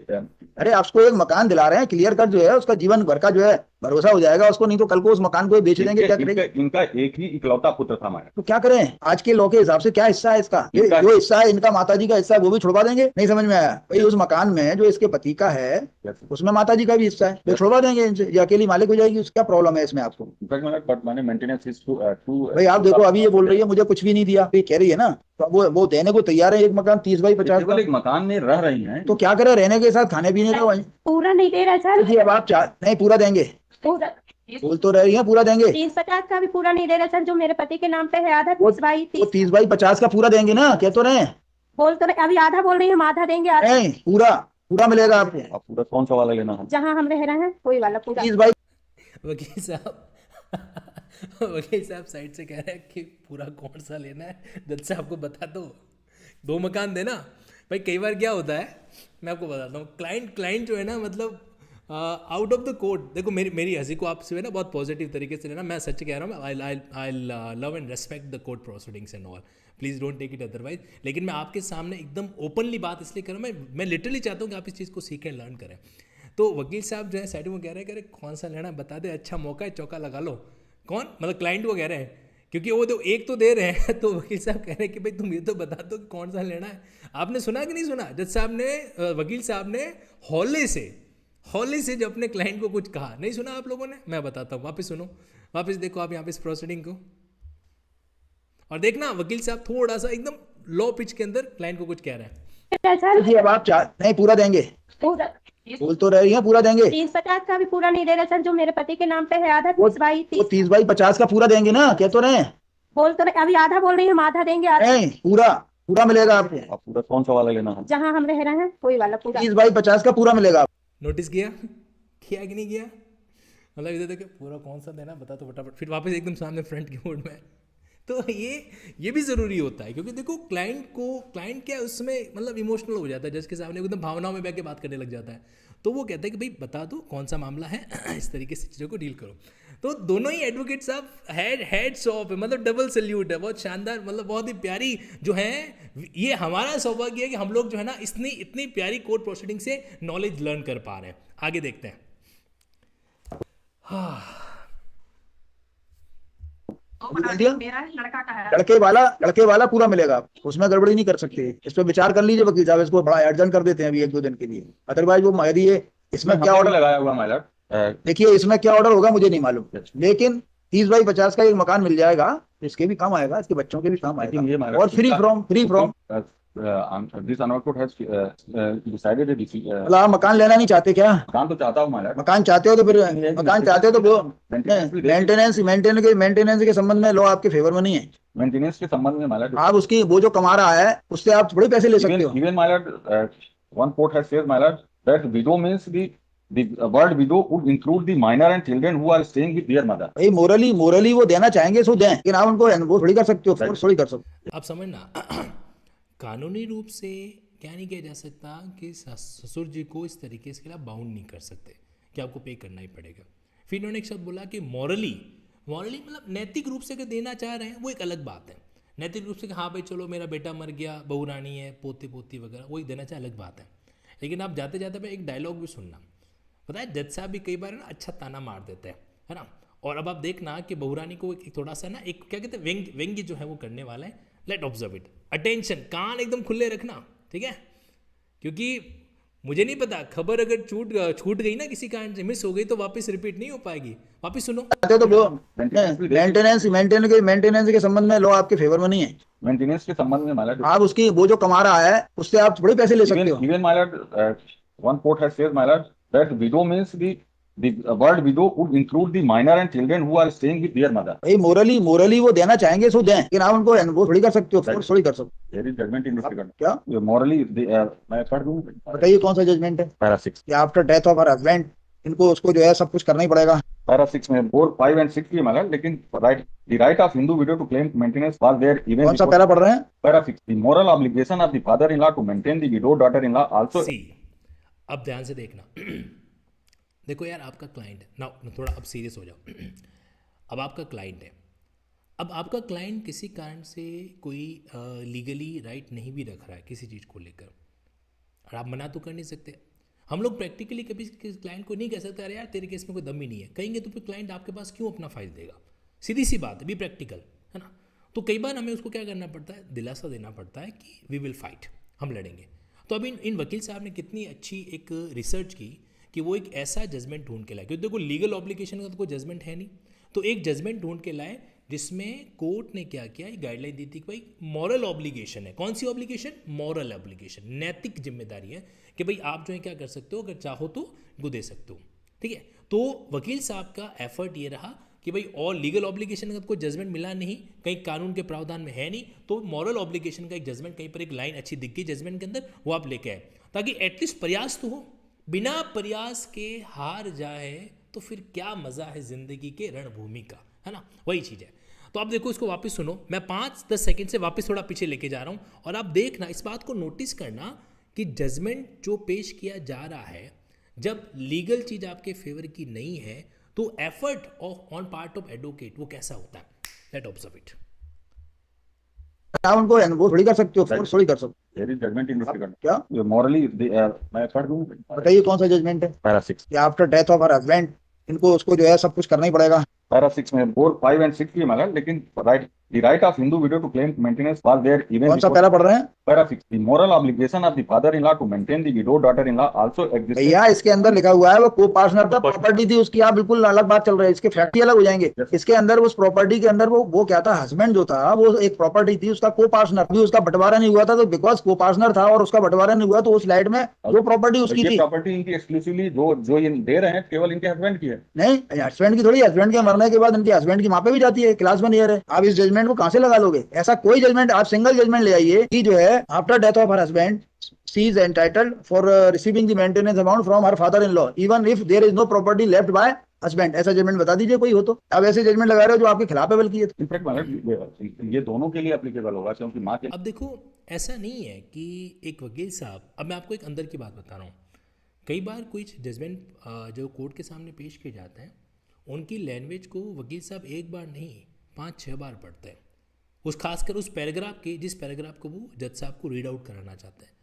अरे आपको एक मकान दिला रहे हैं, क्लियर कट जो है उसका जीवन भर का जो है भरोसा हो जाएगा उसको, नहीं तो कल को उस मकान को बेच देंगे, क्या करेंगे। इनका एक ही इकलौता पुत्र था हमारा, तो क्या करें आज के लॉ के हिसाब से, क्या हिस्सा है इसका, जो हिस्सा है इनका माताजी का हिस्सा वो भी छुड़वा देंगे। नहीं समझ में आया भाई, उस मकान में जो इसके पति का है उसमें माताजी का भी हिस्सा है, वो छुड़वा देंगे इनसे, ये अकेली मालिक हो जाएगी। उसका प्रॉब्लम है इसमें आपको। भाई आप देखो अभी ये बोल रही है मुझे कुछ भी नहीं दिया, ये कह रही है ना, तो वो देने को तैयार है एक मकान 30 बाई 50 का। एक मकान में रह रही हैं तो क्या करे, रहने के साथ खाने पीने का वही पूरा नहीं दे रहा सर जी। अब आप नहीं पूरा देंगे, पूरा बोल तो रही है पूरा देंगे। 30-50 का भी पूरा नहीं दे रहा सर, जो मेरे पति के नाम पे है आधा 30 बाई 30 बाई 50 का पूरा देंगे ना, कह तो रहे बोल तो रहे, अभी आधा बोल रही है, हम आधा देंगे, आधा नहीं पूरा पूरा मिलेगा आपको। पूरा कौन सा वाला लेना है? जहाँ हम रह रहे हैं वही वाला पूरा। 30 बाई वकील साहब वकील साहब साइड से कह रहे हैं कि पूरा कौन सा लेना है, जज साहब को बता दो, 2 मकान देना। भाई कई बार क्या होता है, मैं आपको बताता हूँ, क्लाइंट जो है ना, मतलब आउट ऑफ द कोर्ट, देखो मेरी हंसी को आपसे है ना बहुत पॉजिटिव तरीके से लेना, मैं सच कह रहा हूँ, I love and respect the court proceedings and all, please don't take it otherwise. लेकिन मैं आपके सामने एकदम ओपनली बात इसलिए कर रहा हूँ, मैं लिटरली चाहता हूँ कि आप इस चीज़ को सीखें, लर्न करें। तो वकील साहब जो है साइड में कह रहे हैं कौन सा लेना बता दे, अच्छा मौका है, चौका लगा लो। कौन, मतलब क्लाइंट को कह रहे हैं, क्योंकि वो तो एक तो दे रहे हैं, तो वकील साहब कह रहे हैं कि भाई तुम ये तो बता दो कि कौन सा लेना है। आपने सुना कि नहीं सुना, जज साहब ने, वकील साहब ने हौले से जो अपने क्लाइंट को कुछ कहा, नहीं सुना आप लोगों ने? मैं बताता हूँ, वापस सुनो, वापस देखो आप यहाँ पे इस प्रोसीडिंग को, और देखना वकील साहब थोड़ा सा एकदम लो पिच के अंदर क्लाइंट को कुछ कह रहे हैं। सर जी अब आप नहीं पूरा देंगे, पूरा बोल तो रही है पूरा देंगे। 30-50 का भी पूरा नहीं दे रहे सर, जो मेरे पति के नाम पे है आधा, वो 30 30 बाई 50 का पूरा देंगे ना, कह तो रहे हैं। बोल तो रहे, अभी आधा बोल रही है, हम आधा देंगे, आधा नहीं पूरा मिलेगा आपको। आप पूरा कौन सा वाला लेना है? जहाँ हम रह रहे हैं कोई वाला पूरा 30 बाई 50 का पूरा मिलेगा। नोटिस किया कि नहीं किया? मतलब इधर देखो पूरा कौन सा देना बता तो फटाफट, फिर वापस एकदम सामने फ्रंट की मोड में। तो ये भी ज़रूरी होता है, क्योंकि देखो क्लाइंट क्या है उसमें, मतलब इमोशनल हो जाता है, जज के सामने एकदम भावनाओं में बैठ के बात करने लग जाता है। तो वो कहता है कि भाई बता दो कौन सा मामला है, इस तरीके से चीज़ों को डील करो। तो दोनों ही एडवोकेट साहब हेड्स ऑफ है, मतलब डबल सल्यूट है, बहुत शानदार, मतलब बहुत ही प्यारी जो है। ये हमारा सौभाग्य है कि हम लोग जो है ना इतनी प्यारी कोर्ट प्रोसीडिंग से नॉलेज लर्न कर पा रहे हैं। आगे देखते हैं। वो बता दिया मेरा है, लड़का का है। लड़के वाला पूरा मिलेगा आपको, उसमें गड़बड़ी नहीं कर सकते। इस पर विचार कर लीजिए वकील साहब, इसको बड़ा एडजन कर देते हैं अभी 1-2 दिन के लिए, अदरवाइज वो यदि ये इसमें क्या ऑर्डर लगाया हुआ माय लॉर्ड, देखिए इसमें क्या ऑर्डर होगा मुझे नहीं मालूम, लेकिन 30 बाई 50 का एक मकान मिल जाएगा, इसके भी काम आएगा, इसके बच्चों के भी काम आएगा, और free from this honour court has decided मतलब आप मकान लेना नहीं चाहते क्या? काम तो चाहता हूं माय लॉर्ड। मकान चाहते हो तो फिर मेंटेनेंस के संबंध में लॉ आपके फेवर में नहीं है। मेंटेनेंस के संबंध में माय लॉर्ड, आप उसकी वो जो कमा रहा है उससे आप थोड़ी पैसे ले सकते हो। even my lord, one court has said, my lord, that widow means the word widow would include the minor and children who are staying with their mother. भाई मोरली वो देना चाहेंगे सो दें, लेकिन आप उनको वो थोड़ी कर सकते हो, फोर्स थोड़ी कर सकते आप समझना, कानूनी रूप से क्या नहीं किया जा सकता कि ससुर जी को इस तरीके से खिलाफ बाउंड नहीं कर सकते कि आपको पे करना ही पड़ेगा। फिर इन्होंने एक शब्द बोला कि मॉरली मतलब नैतिक रूप से अगर देना चाह रहे हैं वो एक अलग बात है। नैतिक रूप से कि हाँ भाई चलो मेरा बेटा मर गया, बहू रानी है, पोते पोती वगैरह, वही देना चाहे अलग बात है। लेकिन आप जाते जाते मैं एक डायलॉग भी सुनना, पता है जज साहब भी कई बार ना अच्छा ताना मार देते हैं, है ना। और अब आप देखना कि बहू रानी को एक थोड़ा सा ना एक क्या कहते हैं व्यंग्य जो है वो करने वाला है। लेट ऑब्जर्व इट, अटेंशन, कान एकदम खुले रखना, ठीक है। क्योंकि मुझे नहीं पता, खबर अगर छूट गई ना किसी कारण से, मिस हो गई, तो वापस रिपीट नहीं हो पाएगी। वापस सुनो, तो मेंटेनेंस के संबंध में लॉ आपके फेवर में नहीं है। मेंटेनेंस के संबंध में माय लॉर्ड, आप उसकी वो जो कमा रहा है उससे आप थोड़ी पैसे ले सकते हो। even my lord, one court has said, my lord, that widow means the word widow would include the minor and children who are staying with their mother. भाई मोरली वो देना चाहेंगे सो दें, लेकिन आप उनको वो थोड़ी कर सकते हो, फोर्स थोड़ी कर सकते There is judgment in this regard. हो। क्या Morally, मैं पढ़ दूं? बताइए कौन सा जजमेंट है? Para 6. कि after death of her husband इनको उसको जो है सब कुछ करना ही पड़ेगा। Para 6 में 4, 5 and 6 की माला, लेकिन the right of Hindu widow to claim maintenance was there even कौन सा before. पहला पढ़ रहे हैं? Para 6, the moral obligation of the father-in-law to maintain the widow daughter-in-law also. सी अब ध्यान से देखना। देखो यार, आपका क्लाइंट है ना, थोड़ा अब सीरियस हो जाओ। अब आपका क्लाइंट है, अब आपका क्लाइंट किसी कारण से कोई लीगली राइट नहीं भी रख रहा है किसी चीज़ को लेकर, और आप मना तो कर नहीं सकते। हम लोग प्रैक्टिकली कभी क्लाइंट को नहीं कह सकते अरे यार तेरे केस में कोई दम ही नहीं है, कहेंगे तो फिर क्लाइंट आपके पास क्यों अपना फाइल देगा? सीधी सी बात है, बी प्रैक्टिकल, है ना। तो कई बार हमें उसको क्या करना पड़ता है, दिलासा देना पड़ता है कि वी विल फाइट, हम लड़ेंगे। तो अभी इन वकील साहब ने कितनी अच्छी एक रिसर्च की कि वो एक ऐसा जजमेंट ढूंढ के लाए, क्योंकि देखो लीगल ऑब्लिगेशन का तो कोई जजमेंट है नहीं, तो एक जजमेंट ढूंढ के लाए जिसमें कोर्ट ने क्या किया, एक गाइडलाइन दी थी कि भाई मॉरल ऑब्लिगेशन है। कौन सी ऑब्लिगेशन? मॉरल ऑब्लिगेशन, नैतिक जिम्मेदारी है कि भाई आप जो है क्या कर सकते हो, अगर चाहो तो इनको दे सकते हो, ठीक है। तो वकील साहब का एफर्ट ये रहा कि भाई और लीगल ऑब्लिगेशन का कोई जजमेंट मिला नहीं, कहीं कानून के प्रावधान में है नहीं, तो मॉरल ऑब्लिगेशन का एक जजमेंट कहीं पर एक लाइन अच्छी दिख गई जजमेंट के अंदर, वो आप लेके आए, ताकि एटलीस्ट प्रयास तो हो। बिना प्रयास के हार जाए तो फिर क्या मज़ा है ज़िंदगी के रणभूमि का, है ना, वही चीज़ है। तो आप देखो इसको वापस सुनो, मैं 5-10 सेकंड से वापस थोड़ा पीछे लेके जा रहा हूँ और आप देखना, इस बात को नोटिस करना कि जजमेंट जो पेश किया जा रहा है, जब लीगल चीज़ आपके फेवर की नहीं है तो effort on part of advocate वो कैसा होता है, लेट ऑब्जर्व इट। आप उनको वो थोड़ी कर सकते हो, फोर्स थोड़ी कर सकते There is judgment in this regard. क्या? Morally, मैं पढ़ दूं? हो। बताइए कौन सा जजमेंट है Para 6. कि after death of her husband इनको उसको जो है सब कुछ करना ही पड़ेगा। Para 6 में 4, 5 and 6 भी मगर, लेकिन the right of Hindu widow to claim maintenance was there even कौन सा before. पैरा पढ़ रहे हैं Para 6. The moral obligation of the father-in-law to maintain the widowed daughter-in-law also existed. भैया? इसके अंदर लिखा हुआ है वो को पार्टनर था, प्रॉपर्टी थी उसकी, आप बिल्कुल अलग बात चल रही है, इसके फैक्ट ही अलग हो जाएंगे। इसके अंदर उस प्रॉपर्टी के अंदर वो क्या था, हस्बैंड जो था वो एक प्रॉपर्टी थी, उसका को पार्टनर भी, उसका बंटवारा नहीं हुआ था, तो बिकॉज को पार्टनर था और उसका बंटवारा नहीं हुआ तो उस लाइट में वो प्रॉपर्टी उसकी ये थी। प्रॉपर्टी इनकी एक्सक्लूसिवली जो ये दे रहे हैं केवल इनके हस्बैंड की है। नहीं, हस्बैंड की थोड़ी, हस्बैंड के मरने के बाद इनके हस्बैंड की माँ पे भी जाती है, क्लास 1 ईयर है। आप इस जजमेंट को कहां से लगा लोगे? ऐसा कोई जजमेंट, आप सिंगल जजमेंट ले आइए कि जो है after death of her husband she is entitled for receiving the maintenance amount from her father in law even if there is no property left by husband. ऐसा जजमेंट बता दीजिए कोई हो तो। अब ऐसे जजमेंट लगा रहे हो जो आपके खिलाफ है बल्कि। इनफैक्ट मगर ये दोनों के लिए एप्लीकेबल होगा क्योंकि माँ के। अब देखो ऐसा नहीं है कि एक वकील साहब, अब मैं आपको एक अंदर की बात बता रहा हूँ, कई बार कुछ जजमेंट जो कोर्ट के सामने पेश किए जाते हैं उनकी लैंग्वेज को वकील साहब एक बार नहीं 5-6 बार पढ़ते हैं, उस खासकर उस पैराग्राफ के जिस पैराग्राफ को वो जज साहब को रीड आउट कराना चाहते हैं।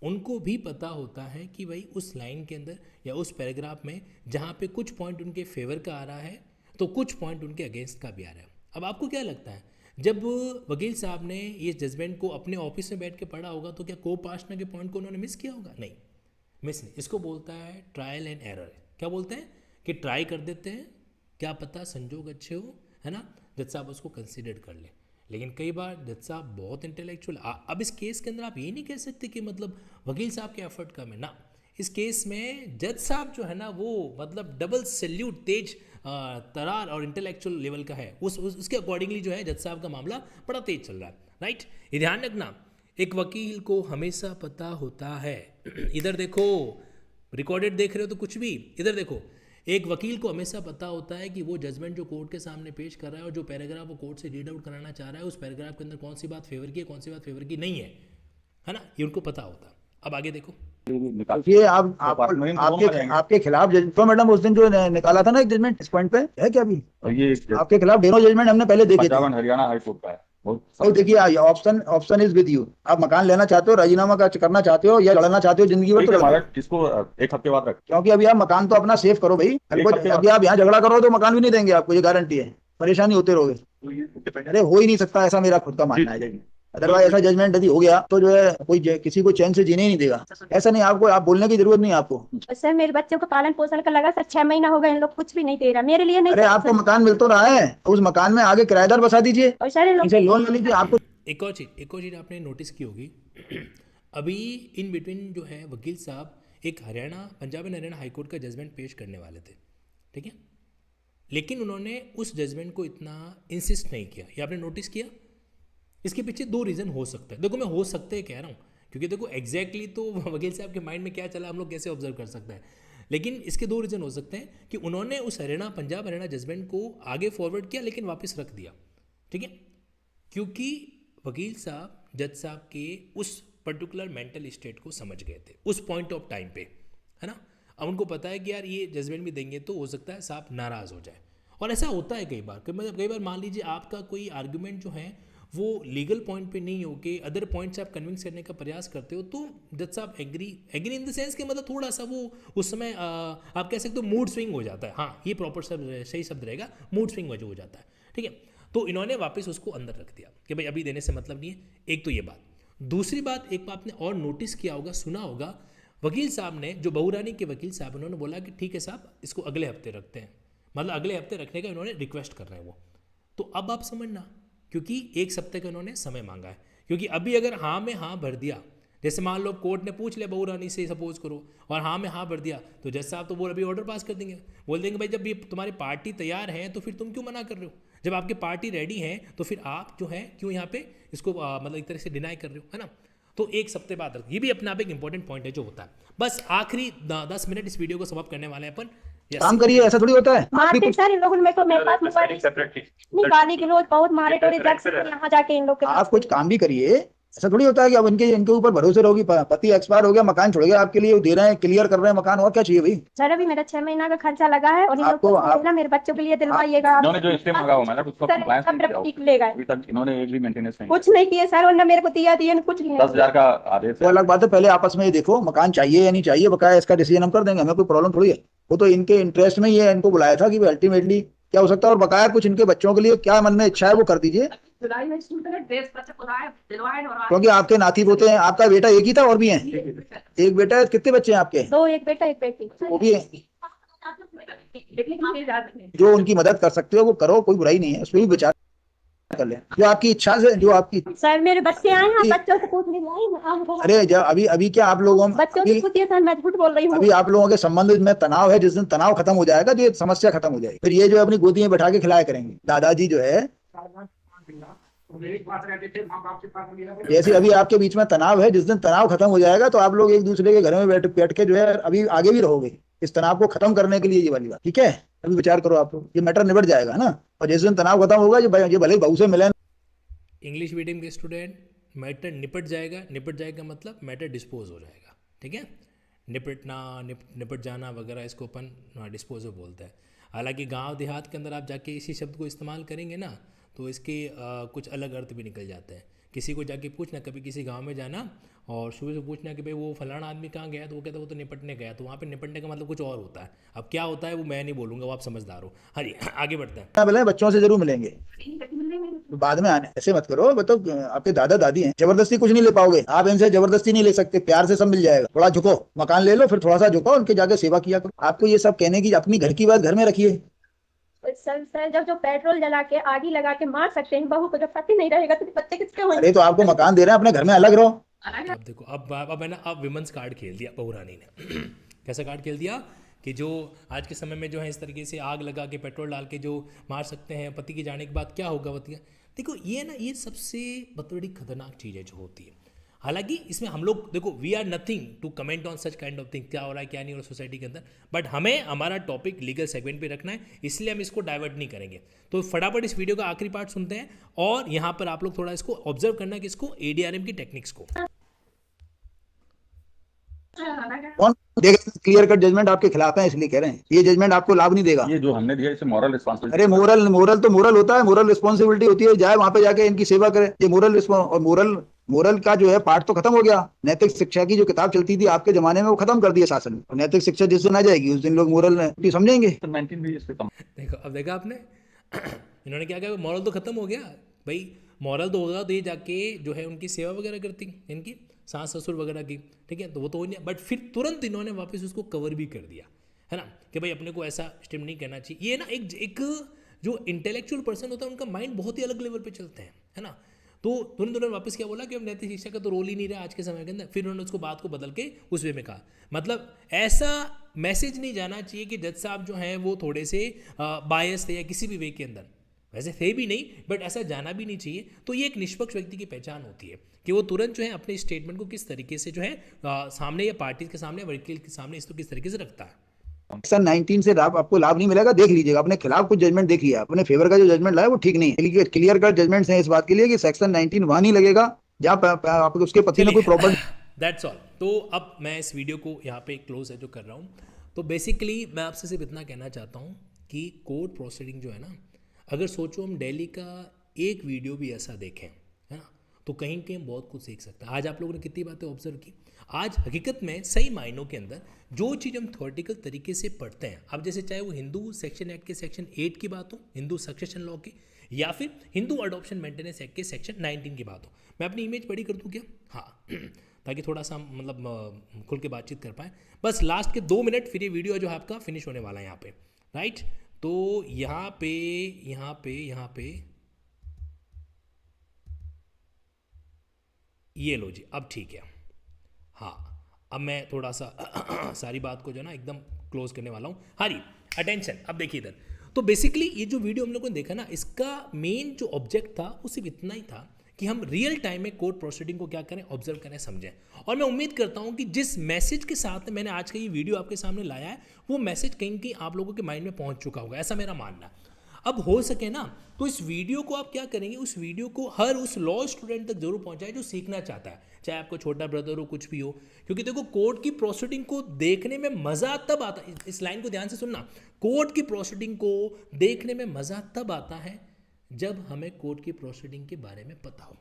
उनको भी पता होता है कि भाई उस लाइन के अंदर या उस पैराग्राफ में जहाँ पे कुछ पॉइंट उनके फेवर का आ रहा है तो कुछ पॉइंट उनके अगेंस्ट का भी आ रहा है। अब आपको क्या लगता है, जब वकील साहब ने ये जजमेंट को अपने ऑफिस में बैठ के पढ़ा होगा तो क्या को पार्टनर के पॉइंट को उन्होंने मिस किया होगा? नहीं, मिस नहीं। इसको बोलता है ट्रायल एंड एरर। क्या बोलते हैं कि ट्राई कर देते हैं, क्या पता संजोग अच्छे हो, है ना, जज साहब उसको कंसिडर कर ले। लेकिन कई बार जज साहब बहुत इंटेलेक्चुअल, अब इस केस के अंदर आप ये नहीं कह सकते कि मतलब वकील साहब के एफर्ट कम है ना। इस केस में जज साहब जो है ना वो मतलब डबल सैल्यूट, तेज तरार और इंटेलेक्चुअल लेवल का है। उसके अकॉर्डिंगली जो है जज साहब का मामला बड़ा तेज चल रहा है, राइट। ये ध्यान रखना, एक वकील को हमेशा पता होता है। इधर देखो, रिकॉर्डेड देख रहे हो तो कुछ भी, इधर देखो, एक वकील को हमेशा पता होता है कि वो जजमेंट जो कोर्ट के सामने पेश कर रहा है और जो पैराग्राफ वो कोर्ट से रीड आउट कराना चाह रहा है उस पैराग्राफ के अंदर कौन सी बात फेवर की है, कौन सी बात फेवर की नहीं है ना, ये उनको पता होता है। अब आगे देखो, ये आपके खिलाफ तो मैडम उस दिन जो निकाला था ना एक जजमेंट, इस पॉइंट पे है क्या? अभी ये आपके खिलाफ दोनों जजमेंट हमने पहले देखे थे। हरियाणा हाई कोर्ट का है। और देखिए ऑप्शन इज विद यू, आप मकान लेना चाहते हो, राजीनामा करना चाहते हो या लड़ना चाहते हो जिंदगी भर, तो इसको एक हफ्ते बाद रख, क्योंकि अभी आप मकान तो अपना सेव करो भाई। अभी आप यहाँ झगड़ा करो तो मकान भी नहीं देंगे आपको, ये गारंटी है, परेशानी होते रहोगे। अरे हो ही नहीं सकता ऐसा, मेरा खुद का मानना है। अदरवाइज ऐसा जजमेंट यदि हो गया तो जो है कोई किसी को चैन से जीने ही नहीं देगा। ऐसा नहीं, आपको आप बोलने की जरूरत नहीं है आपको। सर मेरे बच्चों को पालन पोषण का लगा सर 6 महीना हो गए, इन लोग कुछ भी नहीं दे रहा मेरे लिए। नहीं, अरे आपको मकान मिल तो रहा है, उस मकान में आगे किराएदार बसा दीजिए और सर इनसे लोन ले लीजिए। आपको एक और चीज़ आपने नोटिस की होगी, अभी इन बिटवीन जो है वकील साहब एक पंजाब एंड हरियाणा हाईकोर्ट का जजमेंट पेश करने वाले थे, ठीक है, लेकिन उन्होंने उस जजमेंट को इतना इंसिस्ट नहीं किया। ये आपने नोटिस किया? इसके पीछे 2 रीज़न हो सकते हैं। देखो मैं हो सकते हैं कह रहा हूँ क्योंकि देखो एग्जैक्टली तो वकील साहब के माइंड में क्या चला हम लोग कैसे ऑब्जर्व कर सकते हैं, लेकिन इसके 2 रीज़न हो सकते हैं कि उन्होंने उस पंजाब हरियाणा जजमेंट को आगे फॉरवर्ड किया लेकिन वापस रख दिया, ठीक है, क्योंकि वकील साहब जज साहब के उस पर्टिकुलर मेंटल स्टेट को समझ गए थे उस पॉइंट ऑफ टाइम पे, है ना। अब उनको पता है कि यार ये जजमेंट भी देंगे तो हो सकता है साहब नाराज़ हो जाए, और ऐसा होता है कई बार। मतलब कई बार मान लीजिए आपका कोई आर्गूमेंट जो है वो लीगल पॉइंट पे नहीं हो के अदर पॉइंट से आप कन्विंस करने का प्रयास करते हो तो जज साहब एग्री इन द सेंस कि मतलब थोड़ा सा वो उस समय आप कह सकते हो मूड स्विंग हो जाता है। हाँ, ये प्रॉपर सही शब्द रहेगा, मूड स्विंग हो जाता है, ठीक है। तो इन्होंने वापस उसको अंदर रख दिया कि भाई अभी देने से मतलब नहीं है। एक तो ये बात, दूसरी बात, एक आपने और नोटिस किया होगा, सुना होगा, वकील साहब ने जो बहुरानी के वकील साहब उन्होंने बोला कि ठीक है साहब इसको अगले हफ्ते रखते हैं, मतलब अगले हफ्ते रखने का इन्होंने रिक्वेस्ट कर रहे हैं वो। तो अब आप समझना, क्योंकि 1 सप्ताह का उन्होंने समय मांगा है, क्योंकि अभी अगर हाँ में हाँ भर दिया, जैसे मान लो कोर्ट ने पूछ लिया बहुरानी से सपोज करो और हाँ में हाँ भर दिया तो जज साहब तो वो अभी ऑर्डर पास कर देंगे, बोल देंगे भाई जब ये तुम्हारी पार्टी तैयार है तो फिर तुम क्यों मना कर रहे हो, जब आपकी पार्टी रेडी है तो फिर आप जो है क्यों यहाँ पे इसको मतलब एक तरह से डिनाई कर रहे हो, है ना। तो 1 सप्ताह बाद ये भी अपना आप एक इंपॉर्टेंट पॉइंट है जो होता है। बस आखिरी 10 मिनट इस वीडियो को समाप्त करने वाले हैं अपन। Yes. काम करिए, ऐसा थोड़ी होता है। आप भी मारते कुछ, सर इन लोगों ने मेरे को, मेरे पास मोबाइल नहीं, गाली गलौज बहुत मारे टोरे, जब से यहाँ जाके इन लोग के आप कुछ काम भी करिए। ऐसा थोड़ी होता है कि अब इनके ऊपर भरोसे रहोगी। पति एक्सपायर हो गया, मकान छोड़ गया आपके लिए, वो दे रहे हैं, क्लियर कर रहे हैं मकान, और क्या चाहिए भाई सर। अभी मेरा 6 महीना का खर्चा लगा है और इन लोग आपको? को ना मेरे बच्चों के लिए दिलवाइएगा आप। इन्होंने जो स्टे मांगा हुआ मैडम उसका सर, compliance सब नहीं किया ठीक ले गए, अभी तक इन्होंने एक भी मेंटेनेंस नहीं कुछ नहीं किए सर, और ना मेरे को दिया दिए ना कुछ नहीं। 10,000 का आदेश वो है। अलग बात है, पहले आपस में ये देखो मकान चाहिए या नहीं चाहिए, बकाया इसका डिसीजन हम कर देंगे, हमें कोई प्रॉब्लम थोड़ी है। वो तो इनके इंटरेस्ट में ही है, इनको बुलाया था कि अल्टीमेटली क्या हो सकता है, और बकाया कुछ इनके बच्चों के लिए क्या मन में इच्छा है वो कर दीजिए, जुलाई में स्कूल का ड्रेस बच्चे को दिलवाए और क्योंकि आपके नाती पोते हैं। आपका बेटा एक ही था और भी है? एक बेटा है, कितने बच्चे हैं आपके? 2, एक बेटा एक बेटी। वो भी है। लेकिन जाते हैं जो उनकी मदद कर सकते हो वो करो, कोई बुराई नहीं है, उस पर भी विचार कर ले, जो आपकी इच्छा से, जो आपकी। सर मेरे बच्चे आए हैं, बच्चों से पूछ नहीं लाई। अरे जब अभी क्या आप लोगों बच्चों से पूछिए सर, मैं झूठ बोल रही हूँ। अभी आप लोगों के संबंध में तनाव है, जिस दिन तनाव खत्म हो जाएगा तो ये समस्या खत्म हो जाएगी, फिर ये जो अपनी गोदी में बैठा के खिलाया करेंगे। दादाजी जो है, मेरे पास रहते थे, माँ बाप के पास मेरा जैसे अभी आपके बीच में तनाव है, जिस दिन तनाव खत्म हो जाएगा तो आप लोग एक दूसरे के घर में बैठ के जो है अभी आगे भी रहोगे, इस तनाव को खत्म करने के लिए ये वाली बात, ठीक है? अभी विचार करो आप लोग, ये मैटर निबट जाएगा ना। और जिस दिन तनाव खत्म होगा, ये भले बहू से मिले, इंग्लिश मीडियम के स्टूडेंट, मैटर निपट जाएगा। निपट जाएगा मतलब मैटर डिस्पोज हो जाएगा, ठीक है? निपटना, निपट जाना वगैरह इसको अपन डिस्पोज बोलते हैं। हालांकि गांव देहात के अंदर आप जाके इसी शब्द को इस्तेमाल करेंगे ना तो इसके कुछ अलग अर्थ भी निकल जाते हैं। किसी को जाके पूछना, कभी किसी गांव में जाना और सुबह से पूछना कि भाई वो फलाना आदमी कहाँ गया, तो वो कहता है वो तो निपटने गया। तो वहाँ पे निपटने का मतलब कुछ और होता है। अब क्या होता है वो मैं नहीं बोलूँगा, वो आप समझदार हो। हाँ जी, आगे बढ़ते हैं। मिले बच्चों से जरूर मिलेंगे, बाद में आने, ऐसे मत करो। मतलब आपके दादा दादी हैं, जबरदस्ती कुछ नहीं ले पाओगे आप, इनसे जबरदस्ती नहीं ले सकते, प्यार से सब मिल जाएगा। थोड़ा झुको, मकान ले लो, फिर थोड़ा सा झुको, उनके जाके सेवा किया करो। आपको ये सब कहने की, अपनी घर की बात घर में रखिए। सर जब जो पेट्रोल जला के आग लगा के मार सकते हैं बहू को, जब पति नहीं रहेगा तो बच्चे किसके होंगे? अरे तो आपको मकान दे रहे हैं, अपने घर में अलग रहो। अब देखो, अब है ना, अब विमेंस कार्ड खेल दिया बहू रानी ने। कैसा कार्ड खेल दिया कि जो आज के समय में जो है इस तरीके से आग लगा के पेट्रोल डाल के जो मार सकते हैं, पति के जाने के बाद क्या होगा पति का। देखो ये ना, ये सबसे बहुत बड़ी खतरनाक चीज़ है जो होती है। हालांकि इसमें हम लोग देखो, we are nothing to comment on such kind of thing, क्या हो रहा है क्या नहीं हो रहा सोसाइटी के अंदर, बट हमें हमारा टॉपिक लीगल सेगमेंट पे रखना है, इसलिए हम इसको डाइवर्ट नहीं करेंगे। तो फटाफट इस वीडियो का आखिरी पार्ट सुनते हैं और यहाँ पर आप लोग थोड़ा इसको ऑब्जर्व करना कि इसको ADRM की टेक्निक्स को। कौन देगा? क्लियर कट जजमेंट आपके खिलाफ है, इसलिए कह रहे हैं ये जजमेंट आपको लाभ नहीं देगा। ये जो हमने दिया इसे मॉरल रिस्पांसिबिलिटी। अरे मोरल तो मोरल होता है, मोरल रिस्पॉन्सिबिलिटी होती है, जाए वहां पे जाके इनकी सेवा करे। ये मोरल का जो है पार्ट तो खत्म हो गया। नैतिक शिक्षा की जो किताब चलती थी आपके जमाने में, वो खत्म कर दिया शासन ने। नैतिक शिक्षा जिस दिन आ जाएगी उस दिन लोग मोरल समझेंगे। 19 भी इस पे कम। देखो, अब देखा आपने, इन्होंने क्या कहा, मॉरल तो खत्म हो गया भाई। मॉरल तो होगा तो ये जाके जो है उनकी सेवा वगैरह करती, इनकी सास ससुर वगैरह की, ठीक है? तो वो तो हो नहीं, बट फिर तुरंत इन्होंने वापस उसको कवर भी कर दिया, है ना, कि भाई अपने को ऐसा स्टेप नहीं करना चाहिए। ये ना एक जो इंटेलेक्चुअल पर्सन होता है उनका माइंड बहुत ही अलग लेवल पे चलते हैं, है ना। तो तुरंत उन्होंने वापस क्या बोला कि अब नैतिक शिक्षा का तो रोल ही नहीं रहा आज के समय के अंदर। फिर उन्होंने उसको बात को बदल के उस वे में कहा, मतलब ऐसा मैसेज नहीं जाना चाहिए कि जज साहब जो हैं वो थोड़े से बायस थे या किसी भी वे के अंदर, वैसे थे भी नहीं, बट ऐसा जाना भी नहीं चाहिए। तो ये एक निष्पक्ष व्यक्ति की पहचान होती है कि वो तुरंत जो है अपने स्टेटमेंट को किस तरीके से जो है सामने या पार्टी के सामने, वकील के सामने इसको किस तरीके से रखता है। सेक्शन 19 से आपको लाभ नहीं मिलेगा, देख लीजिएगा। अपने खिलाफ कुछ जजमेंट देख लिया, अपने फेवर का जो जजमेंट लाया वो ठीक नहीं है। क्लियर कट जजमेंट है इस बात के लिए कि सेक्शन 19 वहां नहीं लगेगा जहाँ आप उसके पति ने कोई प्रॉपर्टी। That's all. तो अब मैं इस वीडियो को यहाँ पे क्लोज है जो कर रहा हूँ। तो बेसिकली मैं आपसे सिर्फ इतना कहना चाहता हूँ कि कोर्ट प्रोसीडिंग जो है ना, अगर सोचो हम दिल्ली का एक वीडियो भी ऐसा देखें, है ना, तो कहीं कहीं बहुत कुछ सीख सकते हैं। आज आप लोगों ने कितनी बातें ऑब्जर्व की। आज हकीकत में सही मायनों के अंदर जो चीज़ हम थ्योरेटिकल तरीके से पढ़ते हैं, अब जैसे चाहे वो हिंदू सेक्शन एक्ट के सेक्शन 8 की बात हो, हिंदू सक्सेशन लॉ की, या फिर हिंदू अडॉप्शन मेंटेनेंस एक्ट के सेक्शन 19 की बात हो। मैं अपनी इमेज बड़ी कर दूँ क्या? हाँ, ताकि थोड़ा सा मतलब खुल के बातचीत कर पाएँ। बस लास्ट के 2 मिनट, फिर ये वीडियो जो है आपका फिनिश होने वाला है यहाँ पे, राइट। तो यहाँ पे ये लो जी, अब ठीक है। हाँ, अब मैं थोड़ा सा सारी बात को जो ना एकदम क्लोज करने वाला हूँ। हाँ जी, अटेंशन, अब देखिए इधर। तो बेसिकली ये जो वीडियो हम लोगों ने देखा ना, इसका मेन जो ऑब्जेक्ट था वो सिर्फ इतना ही था कि हम रियल टाइम में कोर्ट प्रोसीडिंग को क्या करें, ऑब्जर्व करें, समझें। और मैं उम्मीद करता हूं कि जिस मैसेज के साथ मैंने आज का ये वीडियो आपके सामने लाया है वो मैसेज कहीं कहीं आप लोगों के माइंड में पहुंच चुका होगा, ऐसा मेरा मानना है। अब हो सके ना तो इस वीडियो को आप क्या करेंगे, उस वीडियो को हर उस लॉ स्टूडेंट तक जरूर पहुंचाए जो सीखना चाहता है, चाहे आपको छोटा ब्रदर हो, कुछ भी हो। क्योंकि देखो कोर्ट की प्रोसीडिंग को देखने में मज़ा तब आता है, इस लाइन को ध्यान से सुनना, कोर्ट की प्रोसीडिंग को देखने में मज़ा तब आता है जब हमें कोर्ट की प्रोसीडिंग के बारे में पता हो,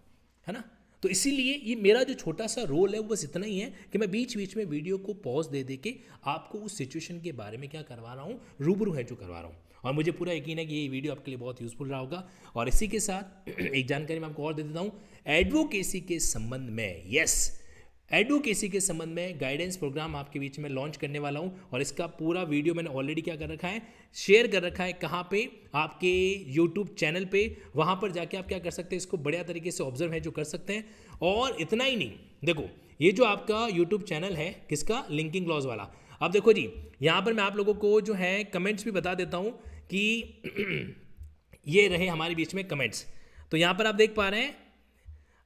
है ना। तो इसीलिए ये मेरा जो छोटा सा रोल है वो बस इतना ही है कि मैं बीच बीच में वीडियो को पॉज दे दे के आपको उस सिचुएशन के बारे में क्या करवा रहा हूँ, रूबरू है जो करवा रहा हूँ। और मुझे पूरा यकीन है कि ये वीडियो आपके लिए बहुत यूज़फुल रहा होगा। और इसी के साथ एक जानकारी मैं आपको और दे देता हूँ, एडवोकेसी के संबंध में, यस, एडवोकेसी के संबंध में गाइडेंस प्रोग्राम आपके बीच में लॉन्च करने वाला हूं। और इसका पूरा वीडियो मैंने ऑलरेडी क्या कर रखा है, शेयर कर रखा है। कहाँ पे, आपके यूट्यूब चैनल पे, वहाँ पर जाके आप क्या कर सकते हैं, इसको बढ़िया तरीके से ऑब्जर्व है जो कर सकते हैं। और इतना ही नहीं, देखो ये जो आपका यूट्यूब चैनल है किसका, लिंकिंग लॉज वाला। अब देखो जी, यहाँ पर मैं आप लोगों को जो है कमेंट्स भी बता देता हूँ कि ये रहे हमारे बीच में कमेंट्स। तो यहाँ पर आप देख पा रहे हैं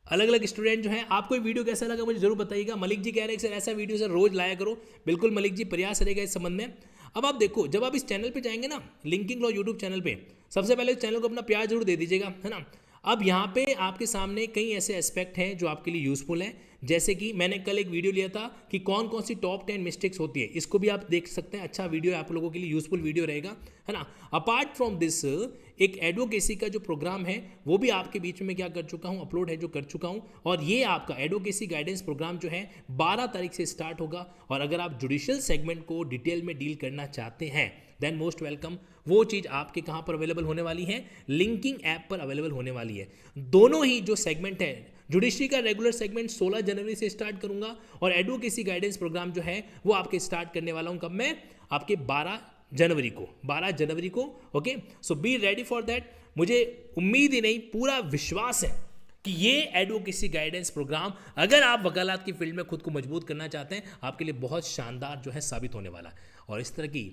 अलग अलग स्टूडेंट जो हैं। आपको ये वीडियो कैसा लगा मुझे जरूर बताइएगा। मलिक जी कह रहे हैं सर ऐसा वीडियो सर रोज लाया करो। बिल्कुल मलिक जी, प्रयास रहेगा इस संबंध में। अब आप देखो, जब आप इस चैनल पे जाएंगे ना, लिंकिंग लॉ यूट्यूब चैनल पे, सबसे पहले चैनल को अपना प्यार जरूर दे दीजिएगा, है ना। अब यहाँ पे आपके सामने कई ऐसे एस्पेक्ट हैं जो आपके लिए यूजफुल हैं, जैसे कि मैंने कल एक वीडियो लिया था कि कौन कौन सी टॉप 10 मिस्टेक्स होती है, इसको भी आप देख सकते हैं। अच्छा वीडियो है, आप लोगों के लिए यूजफुल वीडियो रहेगा, है ना। अपार्ट फ्रॉम दिस, एक एडवोकेसी का जो प्रोग्राम है वो भी आपके बीच में क्या कर चुका हूँ, अपलोड है जो कर चुका हूँ। और ये आपका एडवोकेसी गाइडेंस प्रोग्राम जो है 12 तारीख से स्टार्ट होगा। और अगर आप जुडिशियल सेगमेंट को डिटेल में डील करना चाहते हैं देन मोस्ट वेलकम। वो चीज़ आपके कहाँ पर अवेलेबल होने वाली है, लिंकिंग ऐप पर अवेलेबल होने वाली है। दोनों ही जो सेगमेंट है, जुडिशरी का रेगुलर सेगमेंट 16 जनवरी से स्टार्ट करूंगा और एडवोकेसी गाइडेंस प्रोग्राम जो है वो आपके स्टार्ट करने वाला हूं। कब मैं, आपके 12 जनवरी को। Okay, so B ready for that. मुझे उम्मीद ही नहीं, पूरा विश्वास है कि ये एडवोकेसी गाइडेंस प्रोग्राम, अगर आप वकालत की फील्ड में खुद को मजबूत करना चाहते हैं, आपके लिए बहुत शानदार जो है साबित होने वाला है। और इस तरह की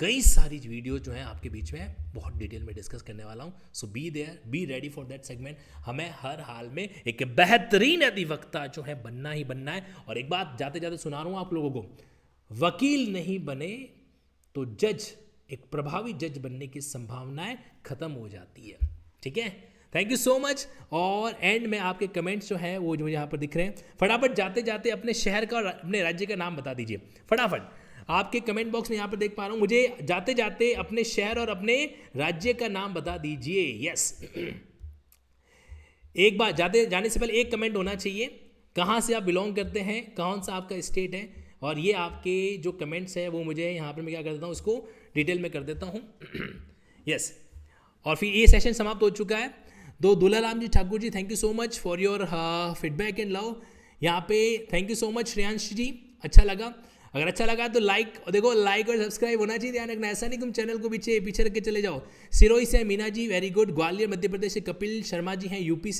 कई सारी वीडियो जो है आपके बीच में बहुत डिटेल में डिस्कस करने वाला हूं। So be there, be ready for that segment. हमें हर हाल में एक बेहतरीन अधिवक्ता जो है बनना ही बनना है। और एक बात जाते जाते सुना रहा हूं आप लोगों को, वकील नहीं बने तो जज, एक प्रभावी जज बनने की संभावनाएं खत्म हो जाती है। ठीक है, थैंक यू सो मच। और एंड में आपके कमेंट्स जो है वो जो यहाँ पर दिख रहे हैं, फटाफट जाते जाते अपने शहर का और अपने राज्य का नाम बता दीजिए फटाफट। आपके कमेंट बॉक्स में यहाँ पर देख पा रहा हूँ, मुझे जाते जाते अपने शहर और अपने राज्य का नाम बता दीजिए। यस, एक बार जाने से पहले एक कमेंट होना चाहिए, कहाँ से आप बिलोंग करते हैं, कौन सा आपका स्टेट है। और ये आपके जो कमेंट्स हैं वो मुझे यहाँ पर मैं क्या कर देता हूँ, उसको डिटेल में कर देता हूँ। यस, और फिर ये सेशन समाप्त हो चुका है। Dularam ji Thakur ji, thank you so much for your feedback and love. यहाँ पे thank you so much Shreyansh ji, अच्छा लगा। अगर अच्छा लगा तो लाइक, देखो लाइक और सब्सक्राइब होना चाहिए, ध्यान रखना, ऐसा नहीं तुम चैनल को पीछे रख के चले जाओ। सिरोही से मीना जी, वेरी गुड। ग्वालियर मध्य प्रदेश से कपिल शर्मा जी हैं, यूपी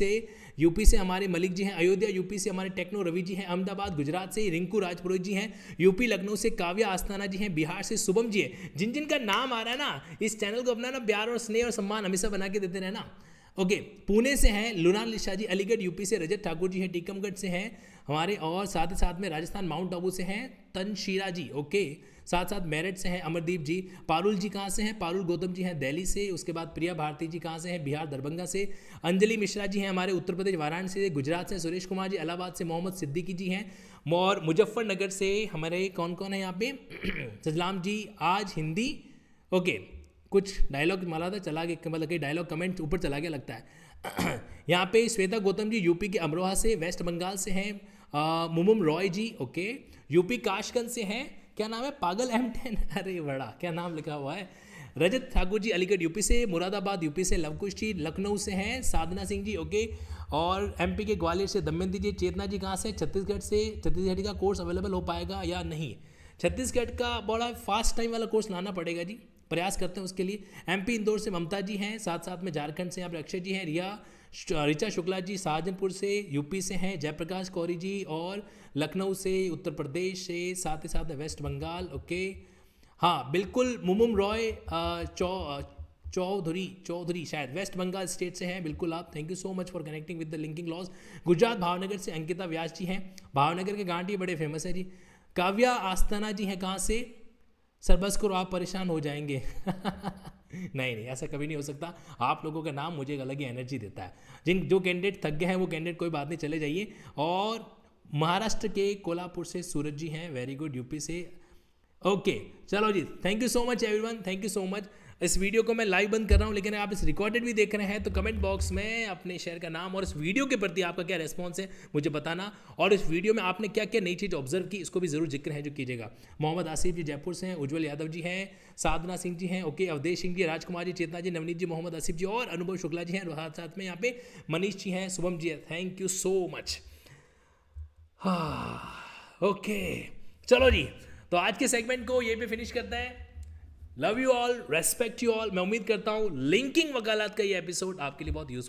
से हमारे मलिक जी हैं। अयोध्या यूपी से हमारे टेक्नो रवि जी हैं। अहमदाबाद गुजरात से रिंकू राजपुरोहित जी हैं। यूपी लखनऊ से काव्या आस्थाना जी हैं। बिहार से शुभम जी हैं। जिन जिन का नाम आ रहा है ना, इस चैनल को अपना ना प्यार और स्नेह और सम्मान हमेशा बना के देते रहना। ओके, पुणे से हैं लुनान लिशा जी। अलीगढ़ यूपी से रजत ठाकुर जी हैं। टीकमगढ़ से हैं हमारे, और साथ ही साथ में राजस्थान माउंट आबू से हैं तनशीरा जी। ओके, साथ साथ मेरठ से हैं अमरदीप जी। पारुल जी कहाँ से हैं, पारुल गौतम जी हैं दिल्ली से। उसके बाद प्रिया भारती जी कहाँ से हैं, बिहार दरभंगा से। अंजलि मिश्रा जी हैं हमारे उत्तर प्रदेश वाराणसी से। गुजरात से सुरेश कुमार जी। इलाहाबाद से मोहम्मद सिद्दीकी जी हैं। और मुजफ्फरनगर से हमारे कौन कौन है यहाँ पे, सजलाम जी, आज हिंदी। ओके, कुछ डायलॉग माला था, चला गया, मतलब कि डायलॉग कमेंट ऊपर चला गया लगता है। यहाँ पे श्वेता गौतम जी यूपी के अमरोहा से। वेस्ट बंगाल से हैं मुमुम रॉय जी। ओके, यूपी काशगंज से हैं, क्या नाम है, पागल M10, अरे बड़ा क्या नाम लिखा हुआ है। रजत ठाकुर जी अलीगढ़ यूपी से। मुरादाबाद यूपी से लवकुश जी। लखनऊ से हैं साधना सिंह जी। ओके, और MP के ग्वालियर से दमयंती जी। चेतना जी कहाँ से, छत्तीसगढ़ से। छत्तीसगढ़ का कोर्स अवेलेबल हो पाएगा या नहीं, छत्तीसगढ़ का बड़ा फास्ट टाइम वाला कोर्स लाना पड़ेगा जी, प्रयास करते हैं उसके लिए। MP इंदौर से ममता जी हैं। साथ में झारखंड से यहाँ पर अक्षय जी हैं। ऋचा शुक्ला जी शाहजहांपुर से यूपी से हैं। जयप्रकाश कौरी जी और लखनऊ से उत्तर प्रदेश से। साथ ही साथ वेस्ट बंगाल। ओके, हाँ बिल्कुल, मुमुम रॉय चौधरी शायद वेस्ट बंगाल स्टेट से हैं बिल्कुल आप। Thank you so much for connecting with the linking laws. Gujarat Bhavnagar से अंकिता व्यास जी हैं, भावनगर के गांठी बड़े फेमस है जी। काव्या आस्थाना जी हैं कहाँ से? सर बस करो आप परेशान हो जाएंगे नहीं ऐसा कभी नहीं हो सकता। आप लोगों का नाम मुझे एक अलग ही एनर्जी देता है। जो कैंडिडेट थक गए हैं वो कैंडिडेट कोई बात नहीं, चले जाइए। और महाराष्ट्र के कोल्हापुर से सूरज जी हैं, वेरी गुड। यूपी से ओके चलो जी, thank you so much everyone, thank you so much. इस वीडियो को मैं लाइव बंद कर रहा हूँ, लेकिन आप इस रिकॉर्डेड भी देख रहे हैं तो कमेंट बॉक्स में अपने शहर का नाम और इस वीडियो के प्रति आपका क्या रिस्पॉन्स है मुझे बताना। और इस वीडियो में आपने क्या क्या नई चीज़ ऑब्जर्व की इसको भी जरूर जिक्र है जो कीजिएगा। मोहम्मद आसिफ जी जयपुर से हैं, उज्जवल यादव जी हैं, साधना सिंह जी हैं, ओके, अवधेश सिंह जी, राजकुमार जी, चेतना जी, नवनीत जी, मोहम्मद आसिफ जी और अनुभव शुक्ला जी हैं। साथ साथ में यहाँ पे मनीष जी हैं, शुभम जी है। Thank you so much. Okay चलो जी, तो आज के सेगमेंट को ये भी फिनिश करते हैं। Love you all, respect you all. मैं उम्मीद करता हूँ लिंकिंग वकालत का ये एपिसोड आपके लिए बहुत यूजफुल